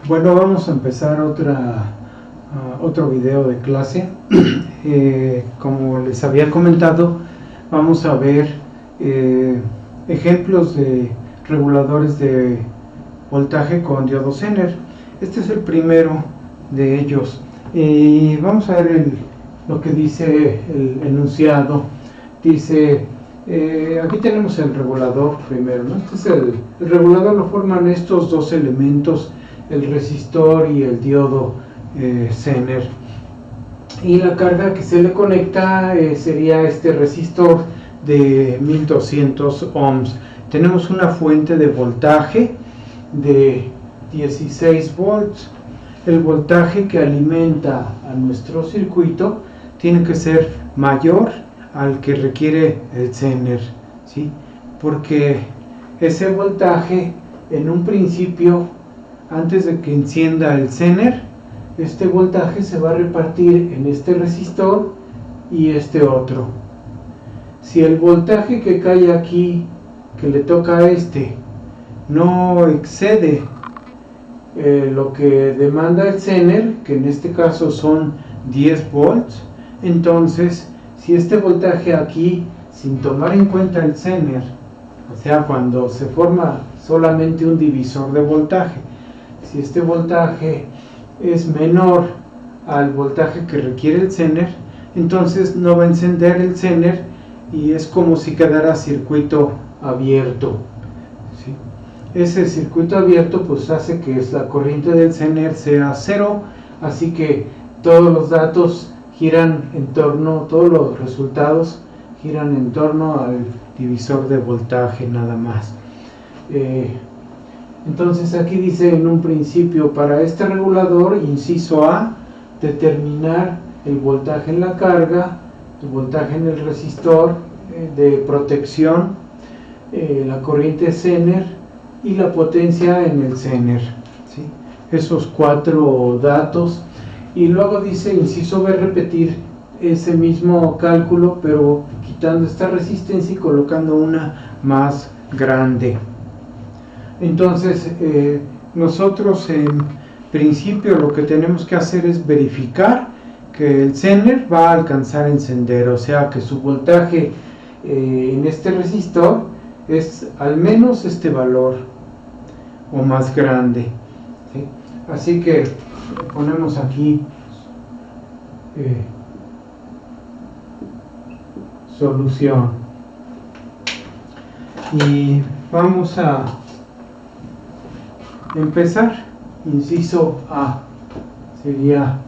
Bueno, vamos a empezar otro video de clase. Como les había comentado, vamos a ver ejemplos de reguladores de voltaje con diodo Zener. Este es el primero de ellos. Vamos a ver lo que dice el enunciado. Dice, aquí tenemos el regulador primero, ¿no? Este es el regulador, lo forman estos dos elementos, el resistor y el diodo Zener. Y la carga que se le conecta sería este resistor de 1200 ohms. Tenemos una fuente de voltaje de 16 volts. El voltaje que alimenta a nuestro circuito tiene que ser mayor al que requiere el Zener, ¿sí? Porque ese voltaje en un principio, antes de que encienda el Zener, este voltaje se va a repartir en este resistor y este otro. Si el voltaje que cae aquí, que le toca a este, no excede lo que demanda el Zener, que en este caso son 10 volts, entonces si este voltaje aquí, sin tomar en cuenta el Zener, o sea, cuando se forma solamente un divisor de voltaje, si este voltaje es menor al voltaje que requiere el Zener, entonces no va a encender el Zener y es como si quedara circuito abierto, ¿sí? Ese circuito abierto pues hace que la corriente del Zener sea cero, así que todos los datos giran en torno, todos los resultados giran en torno al divisor de voltaje nada más. Entonces aquí dice en un principio, para este regulador, inciso A, determinar el voltaje en la carga, el voltaje en el resistor de protección, la corriente Zener y la potencia en el Zener, ¿sí? Esos cuatro datos. Y luego dice, inciso B, repetir ese mismo cálculo, pero quitando esta resistencia y colocando una más grande. Entonces, nosotros en principio lo que tenemos que hacer es verificar que el Zener va a alcanzar a encender, o sea que su voltaje en este resistor es al menos este valor o más grande, ¿sí? Así que ponemos aquí solución y vamos a empezar. Inciso A sería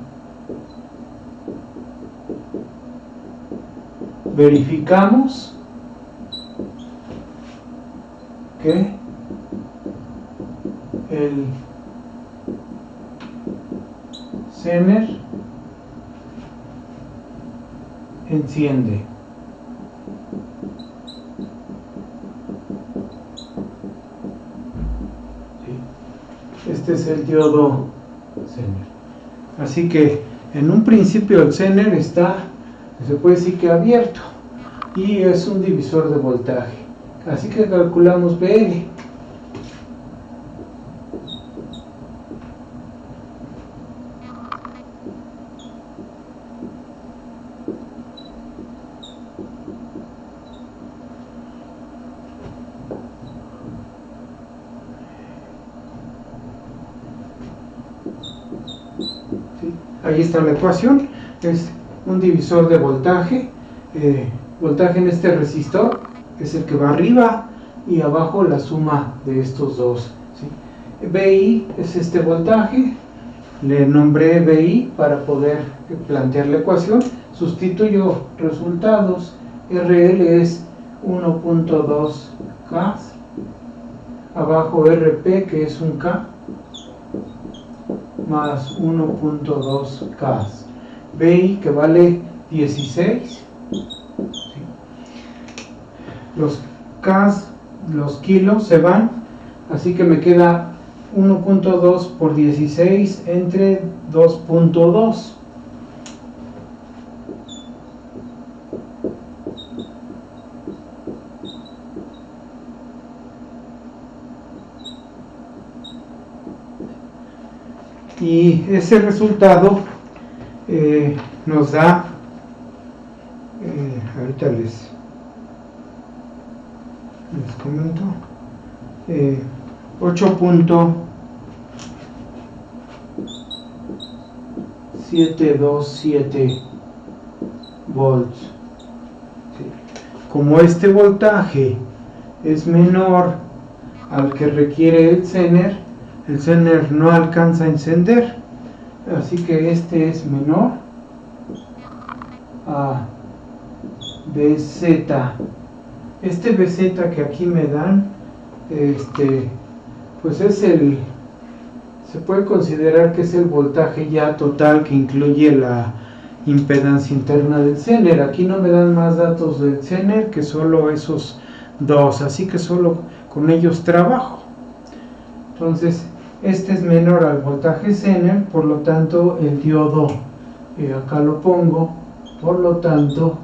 verificamos que el Zener enciende. Este es el diodo Zener. Así que en un principio el Zener está, se puede decir que abierto, y es un divisor de voltaje. Así que calculamos BL. ¿Sí? Ahí está la ecuación, es un divisor de voltaje. Voltaje en este resistor es el que va arriba y abajo la suma de estos dos, ¿sí? BI es este voltaje, le nombré BI para poder plantear la ecuación, sustituyo resultados, RL es 1.2 K, abajo RP que es un K, más 1.2 K, BI que vale 16, ¿sí? Los K, los kilos se van, así que me queda 1.2 por 16 entre 2.2. y ese resultado nos da, ahorita les comento, 8.727 volts. ¿Sí? Como este voltaje es menor al que requiere el Zener no alcanza a encender, así que este es menor a Bz. Este Bz que aquí me dan, pues es se puede considerar que es el voltaje ya total que incluye la impedancia interna del Zener. Aquí no me dan más datos del Zener que solo esos dos, así que solo con ellos trabajo. Entonces este es menor al voltaje Zener, por lo tanto el diodo, acá lo pongo, por lo tanto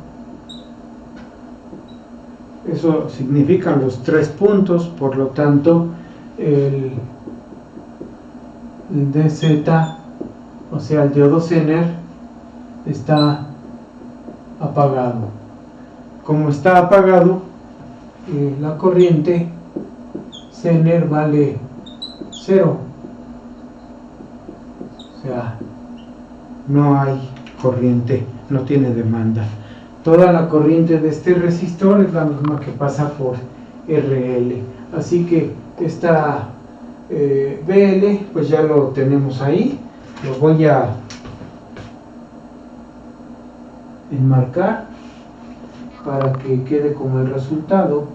eso significan los 3 puntos, por lo tanto el DZ, o sea el diodo Zener, está apagado. Como está apagado, la corriente Zener vale 0, o sea, no hay corriente, no tiene demanda. Toda la corriente de este resistor es la misma que pasa por RL, así que esta BL pues ya lo tenemos ahí. Lo voy a enmarcar para que quede como el resultado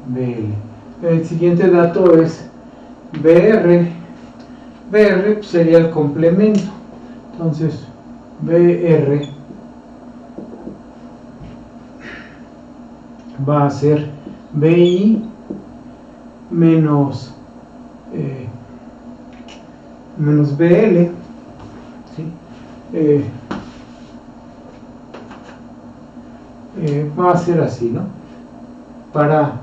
BL. El siguiente dato es BR. BR pues sería el complemento, entonces BR va a ser BI menos BL, ¿sí? Va a ser así, ¿no? Para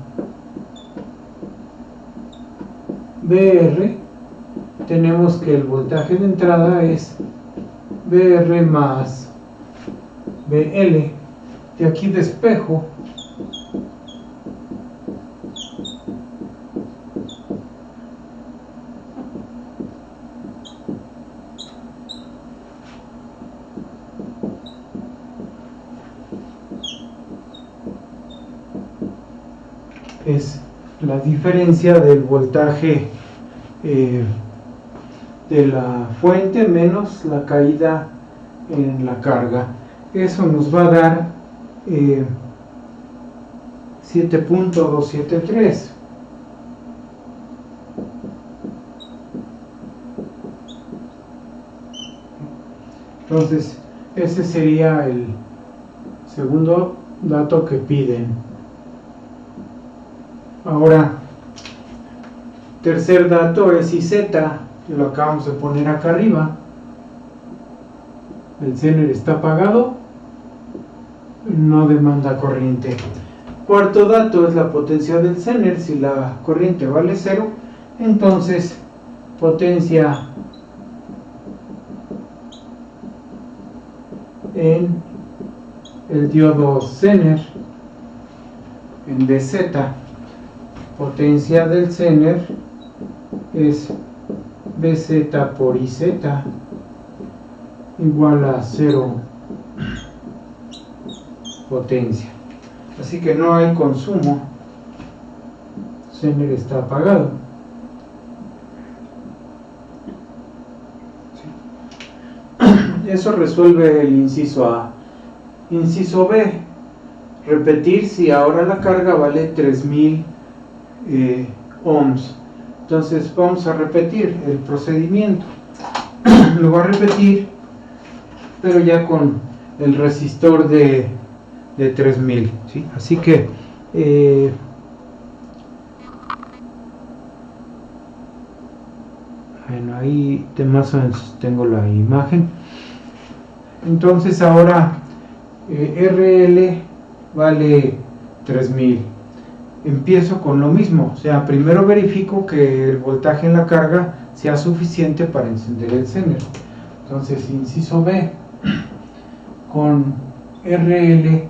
BR tenemos que el voltaje de entrada es BR más BL. De aquí despejo es la diferencia del voltaje de la fuente menos la caída en la carga. Eso nos va a dar 7.273. Entonces ese sería el segundo dato que piden. Ahora, tercer dato es IZ, lo acabamos de poner acá arriba. El Zener está apagado, no demanda corriente. Cuarto dato es la potencia del Zener. Si la corriente vale 0, entonces potencia en el diodo Zener, en DZ, potencia del Zener es Bz por Iz igual a 0 potencia. Así que no hay consumo, Zener está apagado. Eso resuelve el inciso A. Inciso B, repetir si ahora la carga vale 3000 ohms. Entonces vamos a repetir el procedimiento. Lo voy a repetir, pero ya con el resistor de 3000, ¿sí? Así que bueno, ahí más o menos tengo la imagen. Entonces ahora RL vale 3000 empiezo con lo mismo, o sea, primero verifico que el voltaje en la carga sea suficiente para encender el Zener. Entonces, inciso B, con RL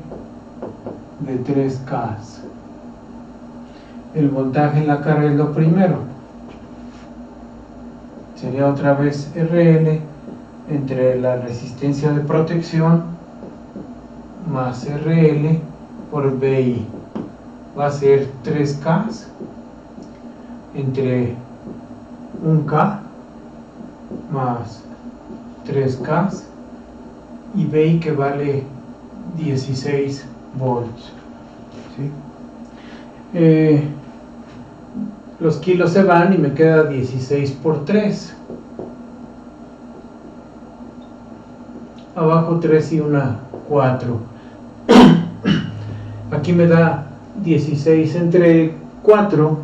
de 3K. El voltaje en la carga es lo primero. Sería otra vez RL entre la resistencia de protección más RL por BI. Va a ser 3K entre 1K más 3K y BI, que vale 16 volts. ¿Sí? Los kilos se van y me queda 16 por 3. Abajo 3 y 1, 4. Aquí me da 16 entre 4.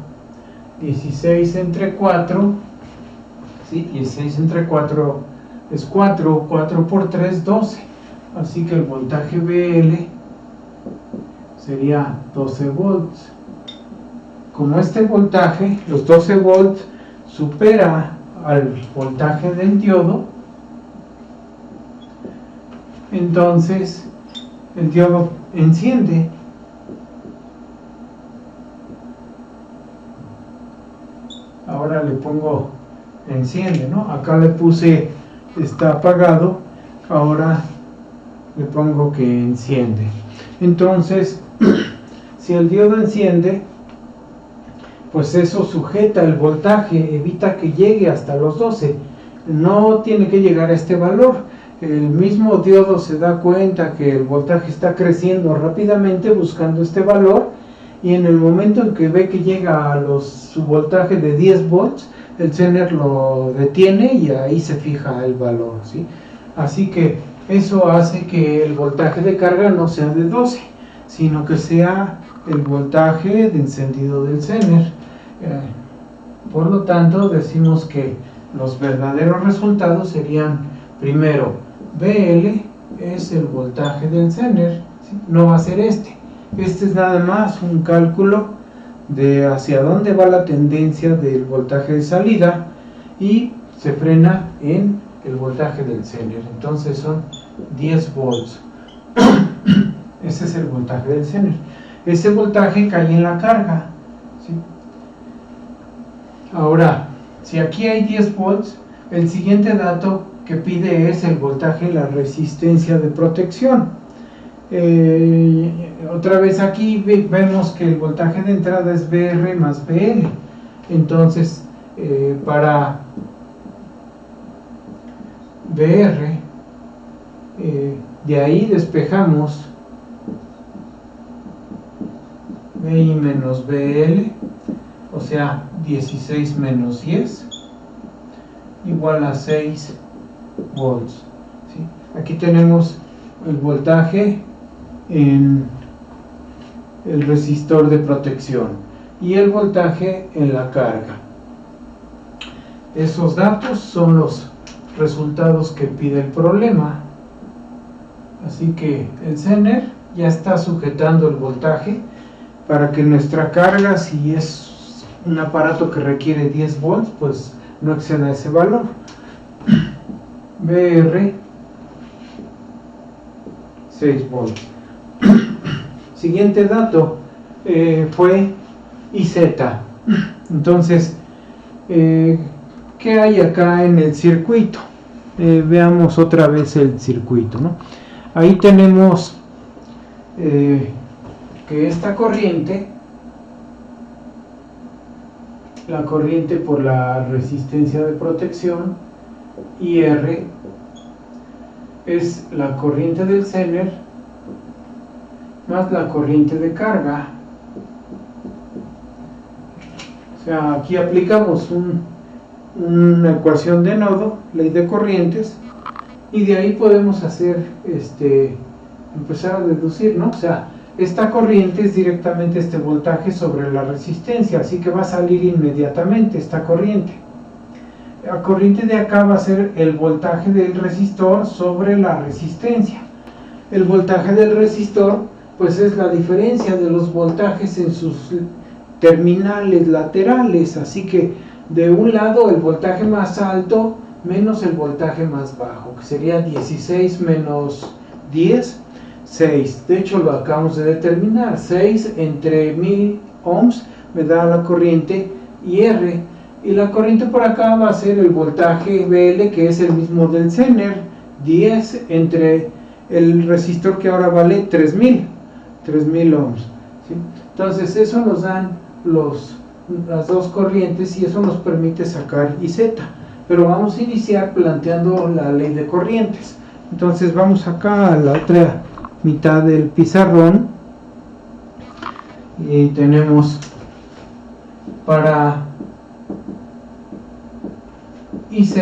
16 entre 4. ¿Sí? 16 entre 4 es 4. 4 por 3, 12. Así que el voltaje BL sería 12 volts. Como este voltaje, los 12 volts, supera al voltaje del diodo, entonces el diodo enciende. Ahora le pongo enciende, ¿no? Acá le puse está apagado, ahora le pongo que enciende. Entonces, si el diodo enciende, pues eso sujeta el voltaje, evita que llegue hasta los 12. No tiene que llegar a este valor. El mismo diodo se da cuenta que el voltaje está creciendo rápidamente buscando este valor, y en el momento en que ve que llega a su voltaje de 10 volts, el Zener lo detiene y ahí se fija el valor, ¿sí? Así que eso hace que el voltaje de carga no sea de 12, sino que sea el voltaje de encendido del Zener. Por lo tanto, decimos que los verdaderos resultados serían: primero, BL es el voltaje del Zener, ¿sí? No va a ser este. Este es nada más un cálculo de hacia dónde va la tendencia del voltaje de salida, y se frena en el voltaje del Zener. Entonces son 10 volts. Ese es el voltaje del Zener. Ese voltaje cae en la carga, ¿sí? Ahora, si aquí hay 10 volts, el siguiente dato que pide es el voltaje en la resistencia de protección. Otra vez aquí vemos que el voltaje de entrada es BR más BL. Entonces, para BR, de ahí despejamos BI menos BL, o sea, 16 menos 10 igual a 6 volts, ¿sí? Aquí tenemos el voltaje en el resistor de protección y el voltaje en la carga. Esos datos son los resultados que pide el problema. Así que el Zener ya está sujetando el voltaje para que nuestra carga, si es un aparato que requiere 10 volts, pues no exceda ese valor. BR 6 volts. Siguiente dato fue IZ. Entonces, ¿qué hay acá en el circuito? Veamos otra vez el circuito, ¿no? Ahí tenemos que esta corriente, la corriente por la resistencia de protección, IR, es la corriente del Zener más la corriente de carga. O sea, aquí aplicamos una ecuación de nodo, ley de corrientes, y de ahí podemos hacer empezar a deducir, ¿no? O sea, esta corriente es directamente este voltaje sobre la resistencia, así que va a salir inmediatamente esta corriente. La corriente de acá va a ser el voltaje del resistor sobre la resistencia. El voltaje del resistor, pues es la diferencia de los voltajes en sus terminales laterales, así que de un lado el voltaje más alto menos el voltaje más bajo, que sería 16 menos 10, 6. De hecho lo acabamos de determinar. 6 entre 1000 ohms me da la corriente IR, y la corriente por acá va a ser el voltaje BL, que es el mismo del Zener, 10 entre el resistor que ahora vale 3000 ohms, ¿sí? Entonces eso nos dan las dos corrientes y eso nos permite sacar IZ. Pero vamos a iniciar planteando la ley de corrientes. Entonces vamos acá a la otra mitad del pizarrón y tenemos para IZ,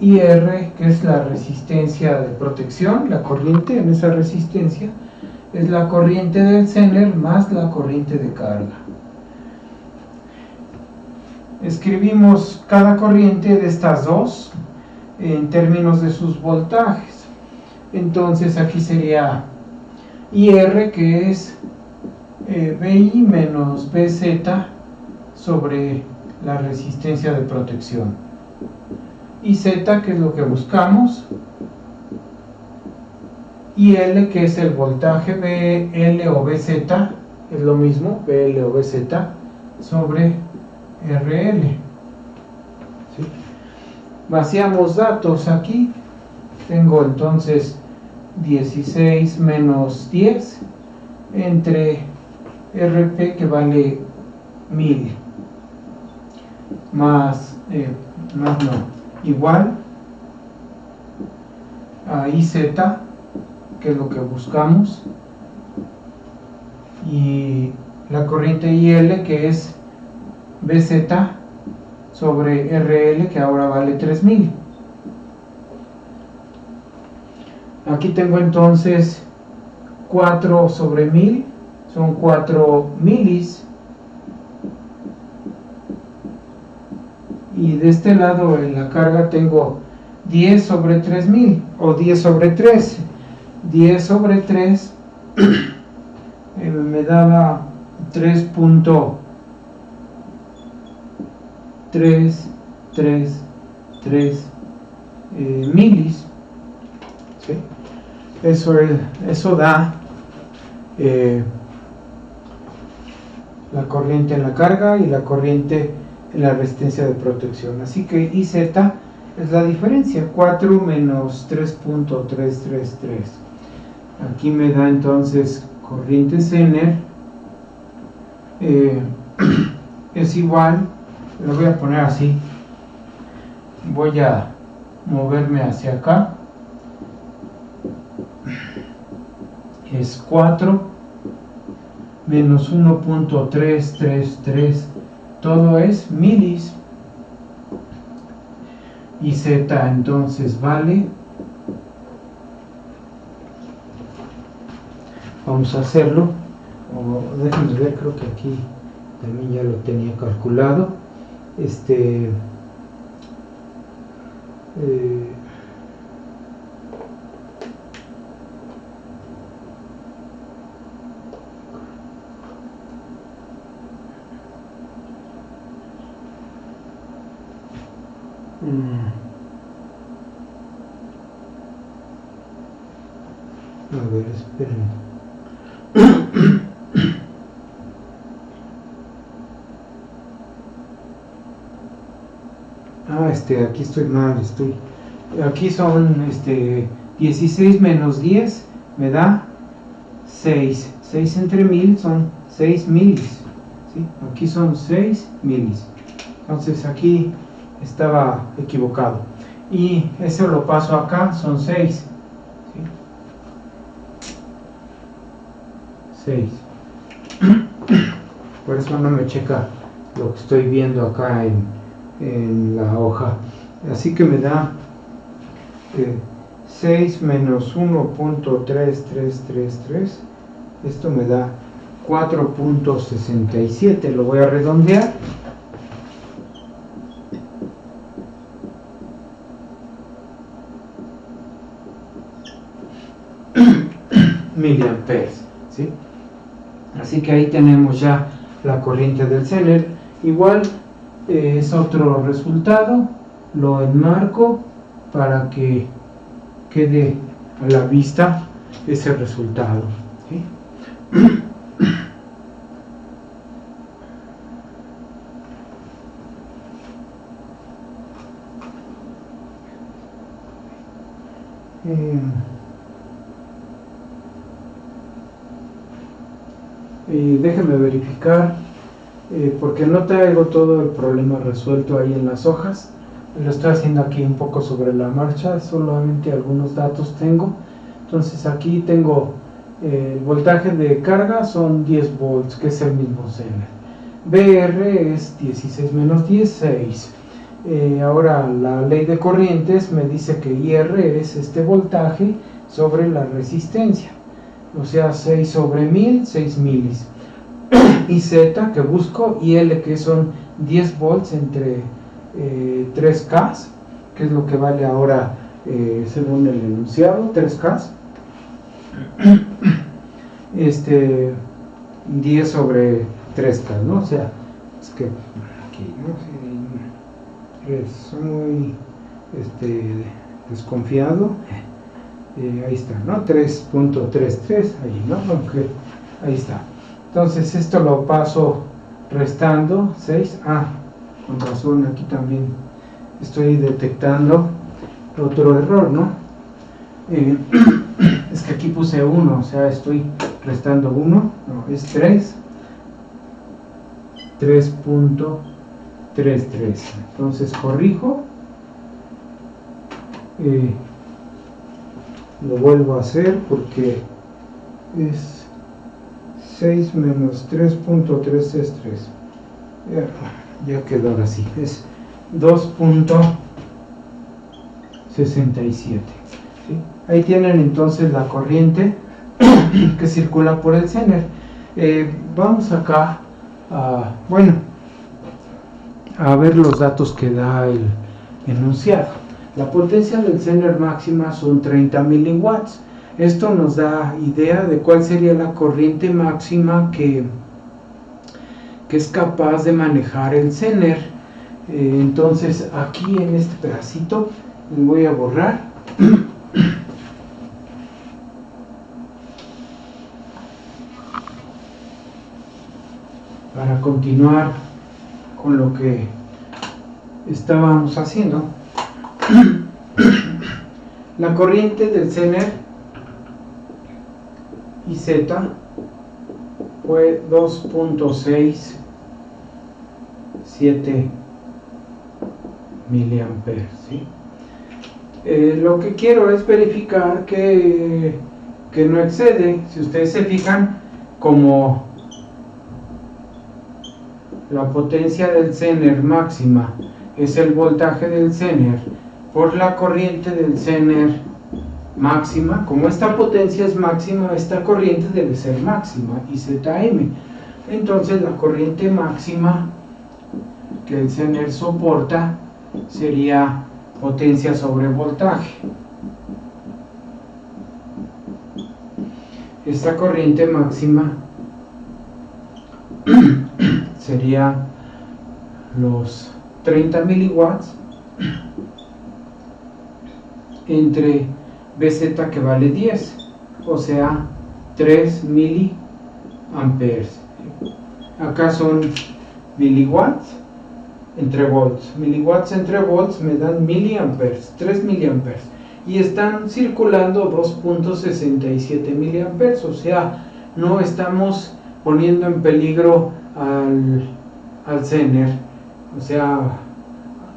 IR, que es la resistencia de protección, la corriente en esa resistencia, es la corriente del Zener más la corriente de carga. Escribimos cada corriente de estas dos en términos de sus voltajes. Entonces aquí sería IR, que es BI menos BZ sobre la resistencia de protección. IZ, que es lo que buscamos. IL, que es el voltaje BL o BZ, es lo mismo, BL o BZ, sobre RL. ¿Sí? Vaciamos datos aquí. Tengo entonces 16 menos 10 entre RP, que vale 1000, igual a IZ, que es lo que buscamos, y la corriente IL, que es BZ sobre RL, que ahora vale 3000. Aquí tengo entonces 4 sobre 1000, son 4 milis, y de este lado en la carga tengo 10 sobre 3000 o 10 sobre 3. 10 sobre 3 me daba 3.333 milis, ¿sí? Eso da la corriente en la carga y la corriente en la resistencia de protección. Así que IZ es la diferencia, 4 menos 3.333. Aquí me da entonces corriente Zener es igual, lo voy a poner así, voy a moverme hacia acá, es 4 menos 1.333, todo es milis, y Z entonces vale, vamos a hacerlo, déjenme ver, creo que aquí también ya lo tenía calculado, a ver, esperen. Aquí estoy mal, aquí son 16 menos 10 me da 6 entre 1000 son 6 milis, ¿sí? Aquí son 6 milis, entonces aquí estaba equivocado, y eso lo paso acá, son 6, ¿sí? 6. Por eso no me checa lo que estoy viendo acá en la hoja. Así que me da 6 menos 1.3333, esto me da 4.67, lo voy a redondear. miliamperes, ¿sí? Así Así que ahí tenemos ya la corriente del Zener. Igual es otro resultado, lo enmarco para que quede a la vista ese resultado, ¿sí? Déjenme verificar, porque no traigo todo el problema resuelto ahí en las hojas. Lo estoy haciendo aquí un poco sobre la marcha, solamente algunos datos tengo. Entonces aquí tengo el voltaje de carga, son 10 volts, que es el mismo Zener. BR es 16 menos 10, 6. Ahora la ley de corrientes me dice que IR es este voltaje sobre la resistencia, o sea 6 sobre 1000, 6 milis. Y Z que busco, y L que son 10 volts entre 3K, que es lo que vale ahora según el enunciado, 3K. 10 sobre 3K, ¿no? O sea, es que aquí, ¿no? Soy muy desconfiado. Ahí está, ¿no? 3.33, ahí, ¿no? Aunque ahí está. Entonces esto lo paso restando 6. Con razón, aquí también estoy detectando otro error, ¿no? Es que aquí puse 1, o sea, estoy restando 1, no, es 3.33. Entonces corrijo, lo vuelvo a hacer porque es 6 menos 3.3 es 3. Ya quedó ahora sí, es 2.67. ¿sí? Ahí tienen entonces la corriente que circula por el Zener. Vamos acá a ver los datos que da el enunciado. La potencia del Zener máxima son 30 miliwatts. Esto nos da idea de cuál sería la corriente máxima que es capaz de manejar el Zener. Entonces aquí en este pedacito les voy a borrar para continuar con lo que estábamos haciendo. La corriente del Zener IZ fue 2.67 miliamperes, ¿sí? Lo que quiero es verificar que no excede. Si ustedes se fijan, como la potencia del Zener máxima es el voltaje del Zener por la corriente del Zener máxima, como esta potencia es máxima, esta corriente debe ser máxima, y Zm. Entonces la corriente máxima que el Zener soporta sería potencia sobre voltaje. Esta corriente máxima sería los 30 miliwatts entre Bz que vale 10, o sea 3 miliamperes. Acá son miliwatts entre volts. Miliwatts entre volts me dan miliamperes, 3 miliamperes. Y están circulando 2.67 miliamperes, o sea, no estamos poniendo en peligro al Zener, o sea,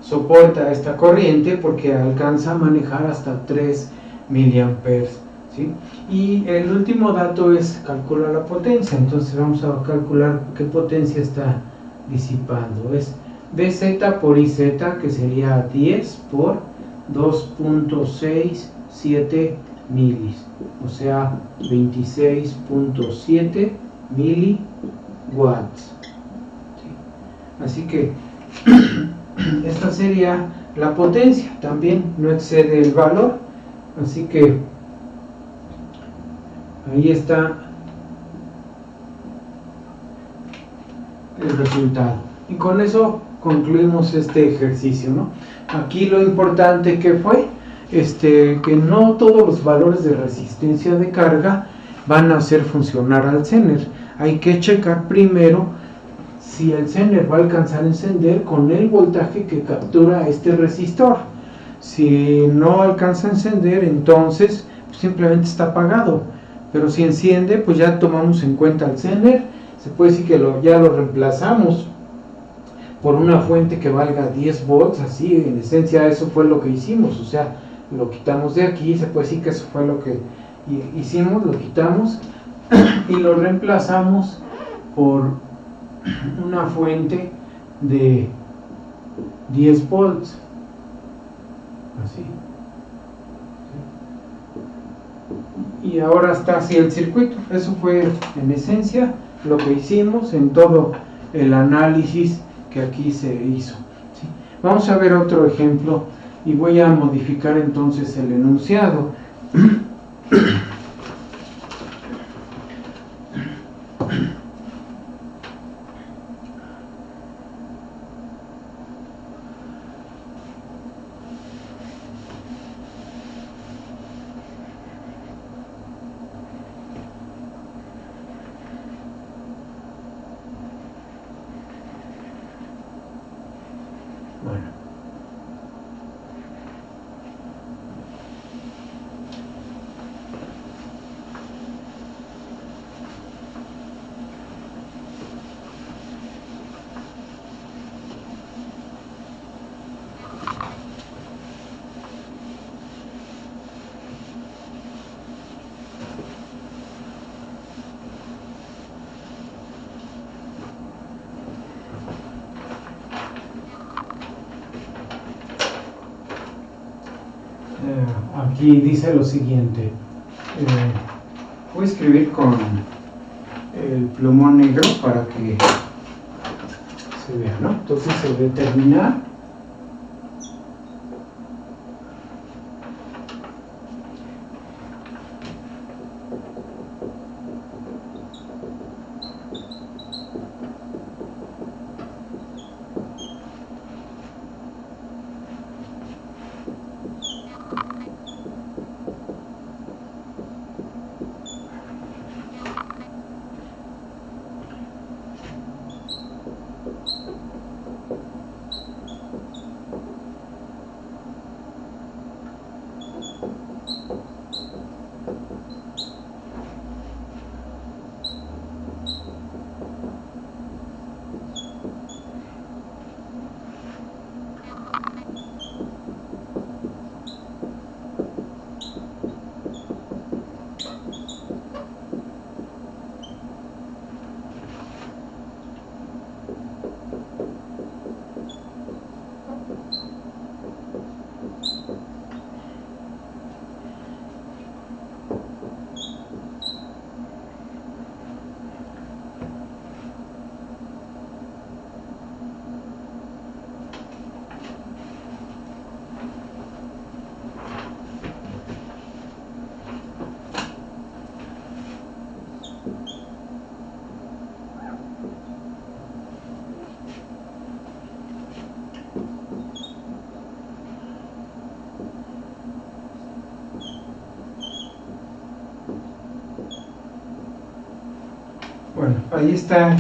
soporta esta corriente porque alcanza a manejar hasta 3 miliamperes, ¿sí? Y el último dato es calcular la potencia. Entonces vamos a calcular qué potencia está disipando. Es Bz por Iz, que sería 10 por 2.67 milis, o sea 26.7 miliwatts, ¿sí? Así que esta sería la potencia, también no excede el valor, así que ahí está el resultado. Y con eso concluimos este ejercicio, ¿no? Aquí lo importante que fue que no todos los valores de resistencia de carga van a hacer funcionar al Zener. Hay que checar primero si el Zener va a alcanzar a encender con el voltaje que captura este resistor. Si no alcanza a encender, entonces simplemente está apagado. Pero si enciende, pues ya tomamos en cuenta el Zener. Se puede decir que ya lo reemplazamos por una fuente que valga 10 volts, así en esencia eso fue lo que hicimos, o sea, lo quitamos de aquí, se puede decir que eso fue lo que hicimos, lo quitamos y lo reemplazamos por una fuente de 10 volts, así, y ahora está así el circuito. Eso fue en esencia lo que hicimos en todo el análisis que aquí se hizo, ¿sí? Vamos a ver otro ejemplo y voy a modificar entonces el enunciado. Bueno. Aquí dice lo siguiente, voy a escribir con el plumón negro para que se vea, ¿no? Entonces se determina Bueno, ahí está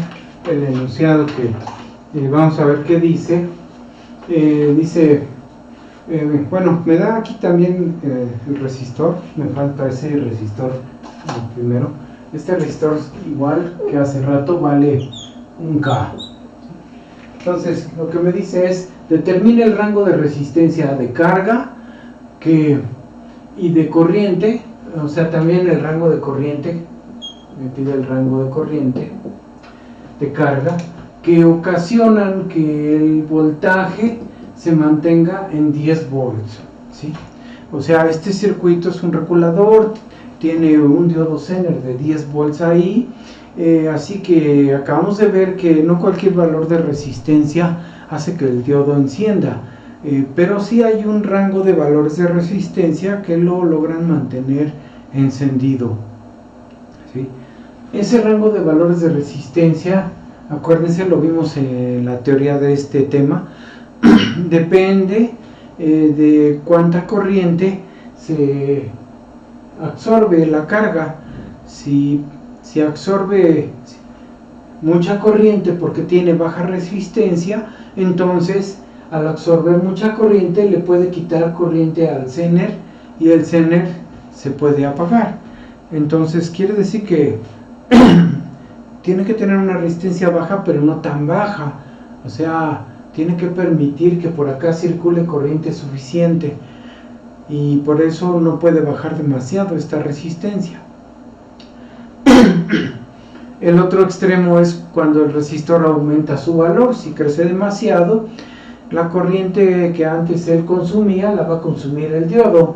el enunciado que vamos a ver qué dice. Bueno, me da aquí también el resistor, me falta ese resistor primero. Este resistor, igual que hace rato, vale 1K. Entonces, lo que me dice es, determine el rango de resistencia de carga y de corriente, o sea, también el rango de corriente. Me pide el rango de corriente de carga que ocasionan que el voltaje se mantenga en 10 volts, ¿sí? O sea, este circuito es un regulador, tiene un diodo Zener de 10 volts ahí, así que acabamos de ver que no cualquier valor de resistencia hace que el diodo encienda, pero sí hay un rango de valores de resistencia que lo logran mantener encendido, ¿sí? Ese rango de valores de resistencia acuérdense, lo vimos en la teoría de este tema, depende de cuánta corriente se absorbe la carga. Si absorbe mucha corriente porque tiene baja resistencia, entonces al absorber mucha corriente le puede quitar corriente al Zener y el Zener se puede apagar. Entonces quiere decir que tiene que tener una resistencia baja, pero no tan baja, o sea, tiene que permitir que por acá circule corriente suficiente, y por eso no puede bajar demasiado esta resistencia. El otro extremo es cuando el resistor aumenta su valor. Si crece demasiado, la corriente que antes él consumía la va a consumir el diodo.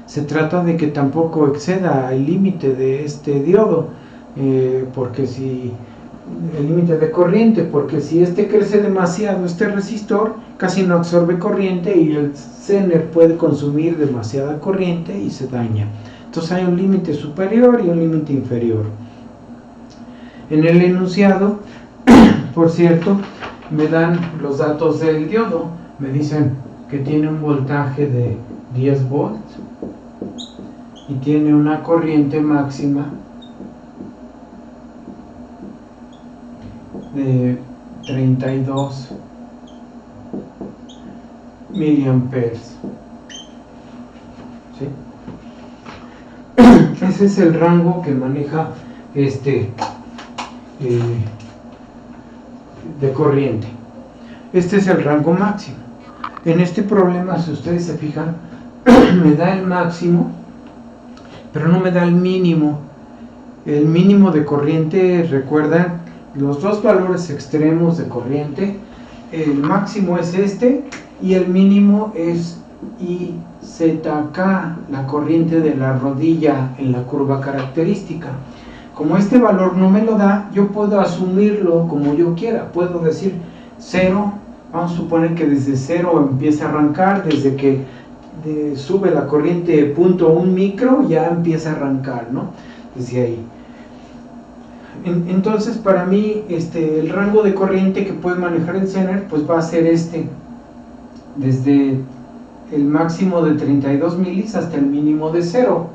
Se trata de que tampoco exceda el límite de este diodo, porque si el límite de corriente, porque si este crece demasiado, este resistor casi no absorbe corriente y el Zener puede consumir demasiada corriente y se daña. Entonces hay un límite superior y un límite inferior. En el enunciado, por cierto, me dan los datos del diodo. Me dicen que tiene un voltaje de 10 volts y tiene una corriente máxima de 32 miliamperes. ¿Sí? Ese es el rango que maneja de corriente. Este es el rango máximo. En este problema, si ustedes se fijan, me da el máximo, pero no me da el mínimo. El mínimo de corriente, recuerdan, los dos valores extremos de corriente, el máximo es este y el mínimo es IZK, la corriente de la rodilla en la curva característica. Como este valor no me lo da, yo puedo asumirlo como yo quiera. Puedo decir 0, vamos a suponer que desde 0 empieza a arrancar, desde que sube la corriente 0.1 micro ya empieza a arrancar, ¿no? Desde ahí. Entonces para mí el rango de corriente que puede manejar el Zener pues va a ser desde el máximo de 32 milis hasta el mínimo de 0.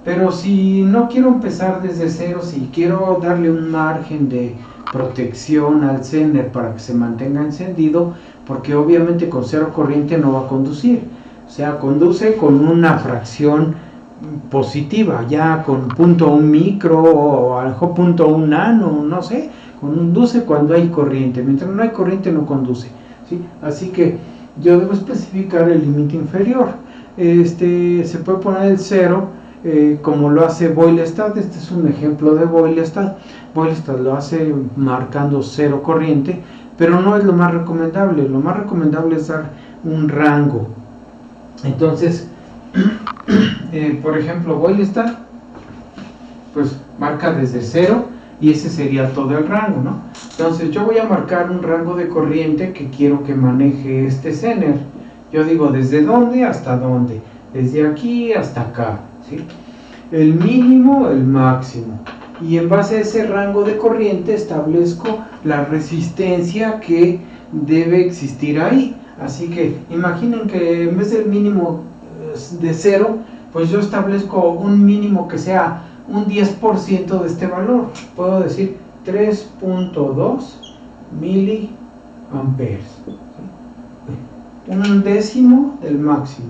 Pero si no quiero empezar desde 0, si quiero darle un margen de protección al Zener para que se mantenga encendido, porque obviamente con 0 corriente no va a conducir, o sea, conduce con una fracción positiva, ya con 0.1 micro o a lo mejor 0.1 nano, no sé, conduce cuando hay corriente. Mientras no hay corriente no conduce, ¿sí? Así que yo debo especificar el límite inferior. Se puede poner el 0, como lo hace Boylestad. Este es un ejemplo de Boylestad. Boylestad lo hace marcando 0 corriente, pero no es lo más recomendable. Lo más recomendable es dar un rango. Entonces, por ejemplo, Boylestad pues marca desde 0 y ese sería todo el rango, ¿no? Entonces yo voy a marcar un rango de corriente que quiero que maneje este Zener. Yo digo desde dónde hasta dónde, desde aquí hasta acá, ¿sí? El mínimo, el máximo, y en base a ese rango de corriente establezco la resistencia que debe existir ahí. Así que imaginen que en vez del mínimo de 0, pues yo establezco un mínimo que sea un 10% de este valor. Puedo decir 3.2 miliamperes, un décimo del máximo.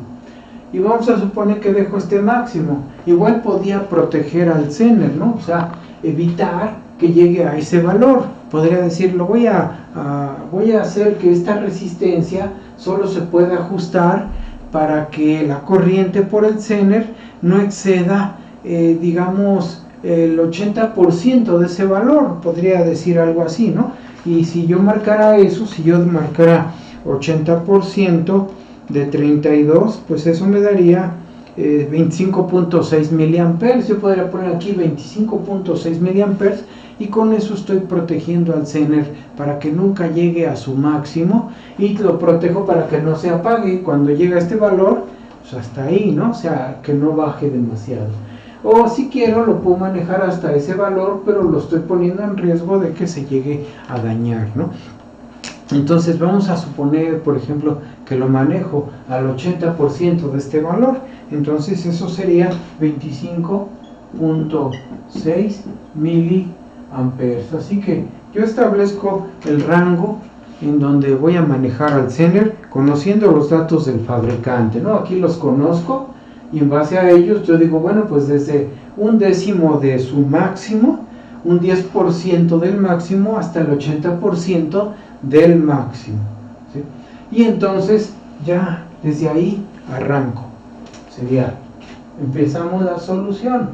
Y vamos a suponer que dejo este máximo. Igual podía proteger al Zener, ¿no? O sea, evitar que llegue a ese valor. Podría decir, voy a hacer que esta resistencia solo se pueda ajustar para que la corriente por el Zener no exceda, digamos, el 80% de ese valor. Podría decir algo así, ¿no? Y si yo marcara eso, si yo marcara 80% de 32, pues eso me daría 25.6 miliamperes. Yo podría poner aquí 25.6 miliamperes y con eso estoy protegiendo al Zener para que nunca llegue a su máximo, y lo protejo para que no se apague. Cuando llega a este valor, pues hasta ahí, ¿no? O sea, que no baje demasiado. O si quiero lo puedo manejar hasta ese valor, pero lo estoy poniendo en riesgo de que se llegue a dañar, ¿no? Entonces vamos a suponer, por ejemplo, que lo manejo al 80% de este valor. Entonces eso sería 25.6 miliamperes. Así que yo establezco el rango en donde voy a manejar al Zener conociendo los datos del fabricante, ¿no? Aquí los conozco y en base a ellos yo digo, bueno, pues desde 1/10 de su máximo, un 10% del máximo hasta el 80% del máximo, ¿sí? Y entonces ya desde ahí arranco. Sería, empezamos la solución.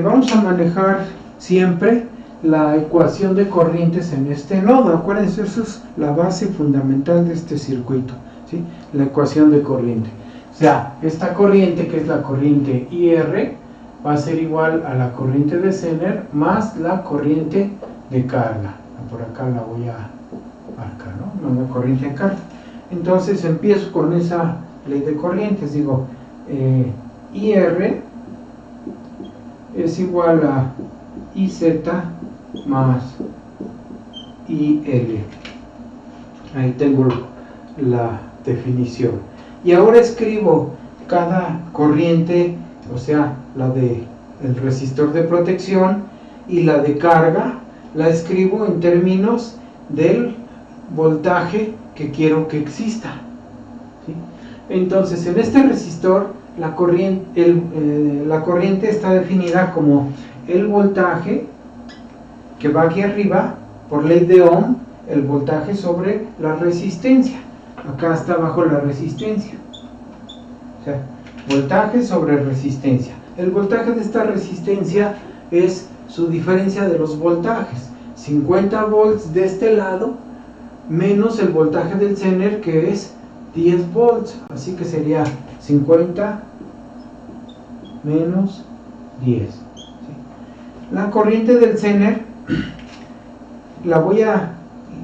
Vamos a manejar siempre la ecuación de corrientes en este nodo. Acuérdense, eso es la base fundamental de este circuito, ¿sí? La ecuación de corriente. O sea, esta corriente, que es la corriente IR, va a ser igual a la corriente de Zener más la corriente de carga. Por acá la voy a marcar, ¿no? La corriente de carga. Entonces empiezo con esa ley de corrientes. Digo, IR es igual a IZ más IL. Ahí tengo la definición. Y ahora escribo cada corriente, o sea, la de el resistor de protección y la de carga, la escribo en términos del voltaje que quiero que exista, ¿sí? Entonces, en este resistor la corriente está definida como el voltaje que va aquí arriba, por ley de Ohm, el voltaje sobre la resistencia. Acá está abajo la resistencia. O sea, voltaje sobre resistencia. El voltaje de esta resistencia es su diferencia de los voltajes. 50 volts de este lado menos el voltaje del Zener, que es 10 volts. Así que sería 50 menos 10. ¿Sí? La corriente del Zener la voy a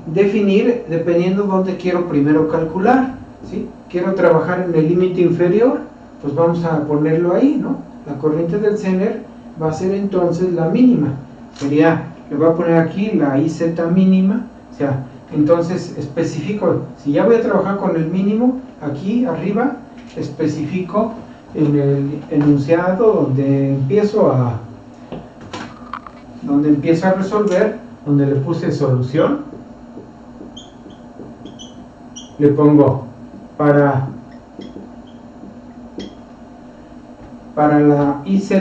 definir dependiendo dónde quiero primero calcular, ¿sí? Quiero trabajar en el límite inferior, pues vamos a ponerlo ahí, ¿no? La corriente del Zener va a ser entonces la mínima. Sería, le voy a poner aquí la IZ mínima, o sea, entonces especifico, si ya voy a trabajar con el mínimo, aquí arriba especifico en el enunciado donde empiezo a resolver, donde le puse solución, le pongo para la IZ